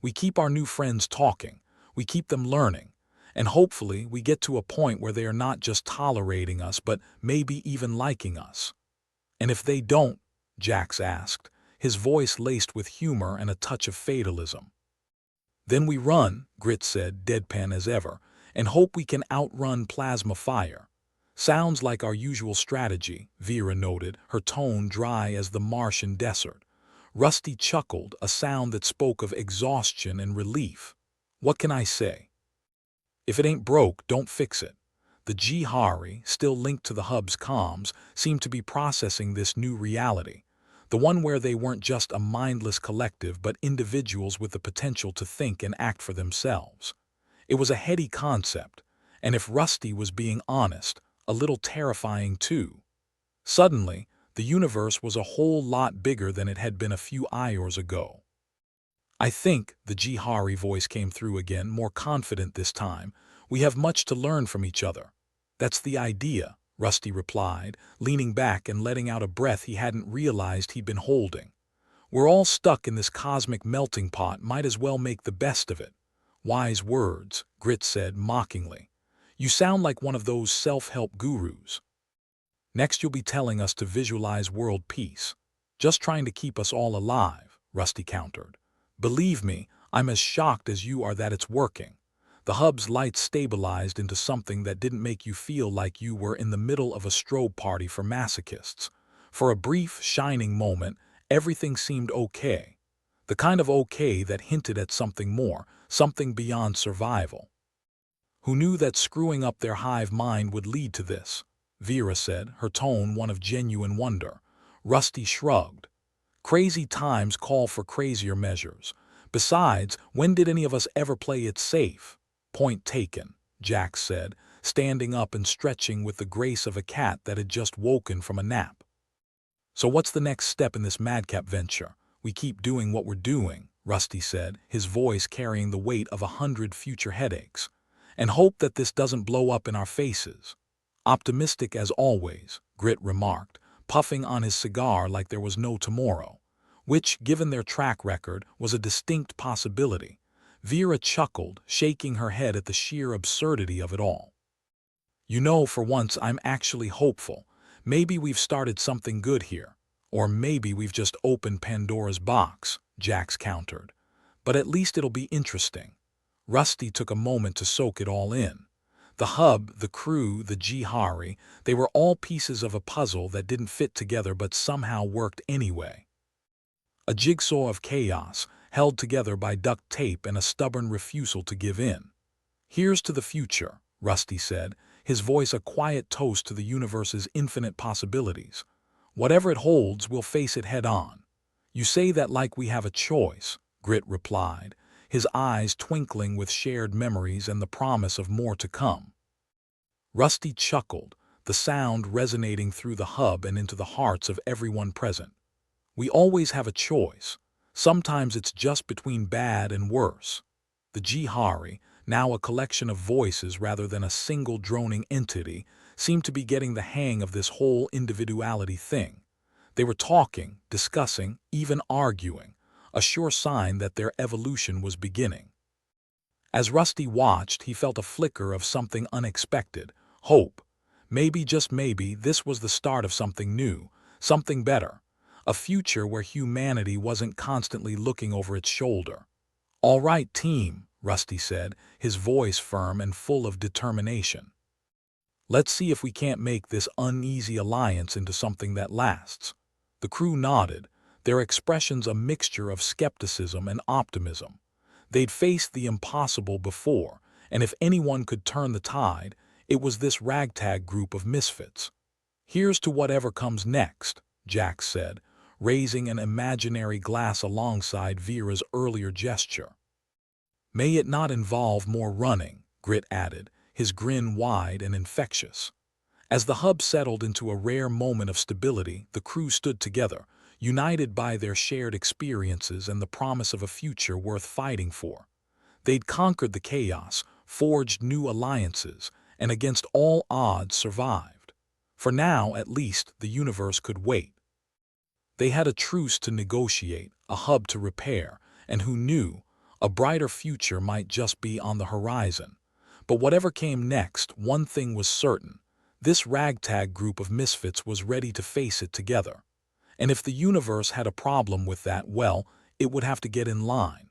We keep our new friends talking, we keep them learning, and hopefully we get to a point where they are not just tolerating us but maybe even liking us. And if they don't, Jax asked, his voice laced with humor and a touch of fatalism. Then we run, Grit said, deadpan as ever, and hope we can outrun plasma fire. Sounds like our usual strategy, Vera noted, her tone dry as the Martian desert. Rusty chuckled, a sound that spoke of exhaustion and relief. What can I say? If it ain't broke, don't fix it. The Jihari, still linked to the hub's comms, seemed to be processing this new reality. The one where they weren't just a mindless collective but individuals with the potential to think and act for themselves. It was a heady concept, and if Rusty was being honest, a little terrifying too. Suddenly, the universe was a whole lot bigger than it had been a few Iors ago. I think, the Jihari voice came through again, more confident this time, we have much to learn from each other. That's the idea, Rusty replied, leaning back and letting out a breath he hadn't realized he'd been holding. We're all stuck in this cosmic melting pot, might as well make the best of it. Wise words, Grit said mockingly. You sound like one of those self-help gurus. Next you'll be telling us to visualize world peace. Just trying to keep us all alive, Rusty countered. Believe me, I'm as shocked as you are that it's working. The hub's lights stabilized into something that didn't make you feel like you were in the middle of a strobe party for masochists. For a brief, shining moment, everything seemed okay. The kind of okay that hinted at something more, something beyond survival. Who knew that screwing up their hive mind would lead to this? Vera said, her tone one of genuine wonder. Rusty shrugged. Crazy times call for crazier measures. Besides, when did any of us ever play it safe? Point taken, Jax said, standing up and stretching with the grace of a cat that had just woken from a nap. So what's the next step in this madcap venture? We keep doing what we're doing, Rusty said, his voice carrying the weight of 100 future headaches. And hope that this doesn't blow up in our faces. Optimistic as always, Grit remarked, puffing on his cigar like there was no tomorrow, which, given their track record, was a distinct possibility. Vera chuckled, shaking her head at the sheer absurdity of it all. You know, for once I'm actually hopeful. Maybe we've started something good here. Or maybe we've just opened Pandora's box, Jax countered. But at least it'll be interesting. Rusty took a moment to soak it all in. The hub, the crew, the Jihari, they were all pieces of a puzzle that didn't fit together but somehow worked anyway. A jigsaw of chaos, held together by duct tape and a stubborn refusal to give in. Here's to the future, Rusty said, his voice a quiet toast to the universe's infinite possibilities. Whatever it holds, we'll face it head on. You say that like we have a choice, Grit replied, his eyes twinkling with shared memories and the promise of more to come. Rusty chuckled, the sound resonating through the hub and into the hearts of everyone present. We always have a choice. Sometimes it's just between bad and worse. The Jihari, now a collection of voices rather than a single droning entity, seemed to be getting the hang of this whole individuality thing. They were talking, discussing, even arguing, a sure sign that their evolution was beginning. As Rusty watched, he felt a flicker of something unexpected, hope. Maybe, just maybe, this was the start of something new, something better, a future where humanity wasn't constantly looking over its shoulder. "All right, team," Rusty said, his voice firm and full of determination. "Let's see if we can't make this uneasy alliance into something that lasts." The crew nodded, their expressions a mixture of skepticism and optimism. They'd faced the impossible before, and if anyone could turn the tide, it was this ragtag group of misfits. "Here's to whatever comes next," Jax said, raising an imaginary glass alongside Vera's earlier gesture. "May it not involve more running," Grit added, his grin wide and infectious. As the hub settled into a rare moment of stability, the crew stood together, united by their shared experiences and the promise of a future worth fighting for. They'd conquered the chaos, forged new alliances, and against all odds survived. For now, at least, the universe could wait. They had a truce to negotiate, a hub to repair, and who knew, a brighter future might just be on the horizon. But whatever came next, one thing was certain. This ragtag group of misfits was ready to face it together. And if the universe had a problem with that, well, it would have to get in line.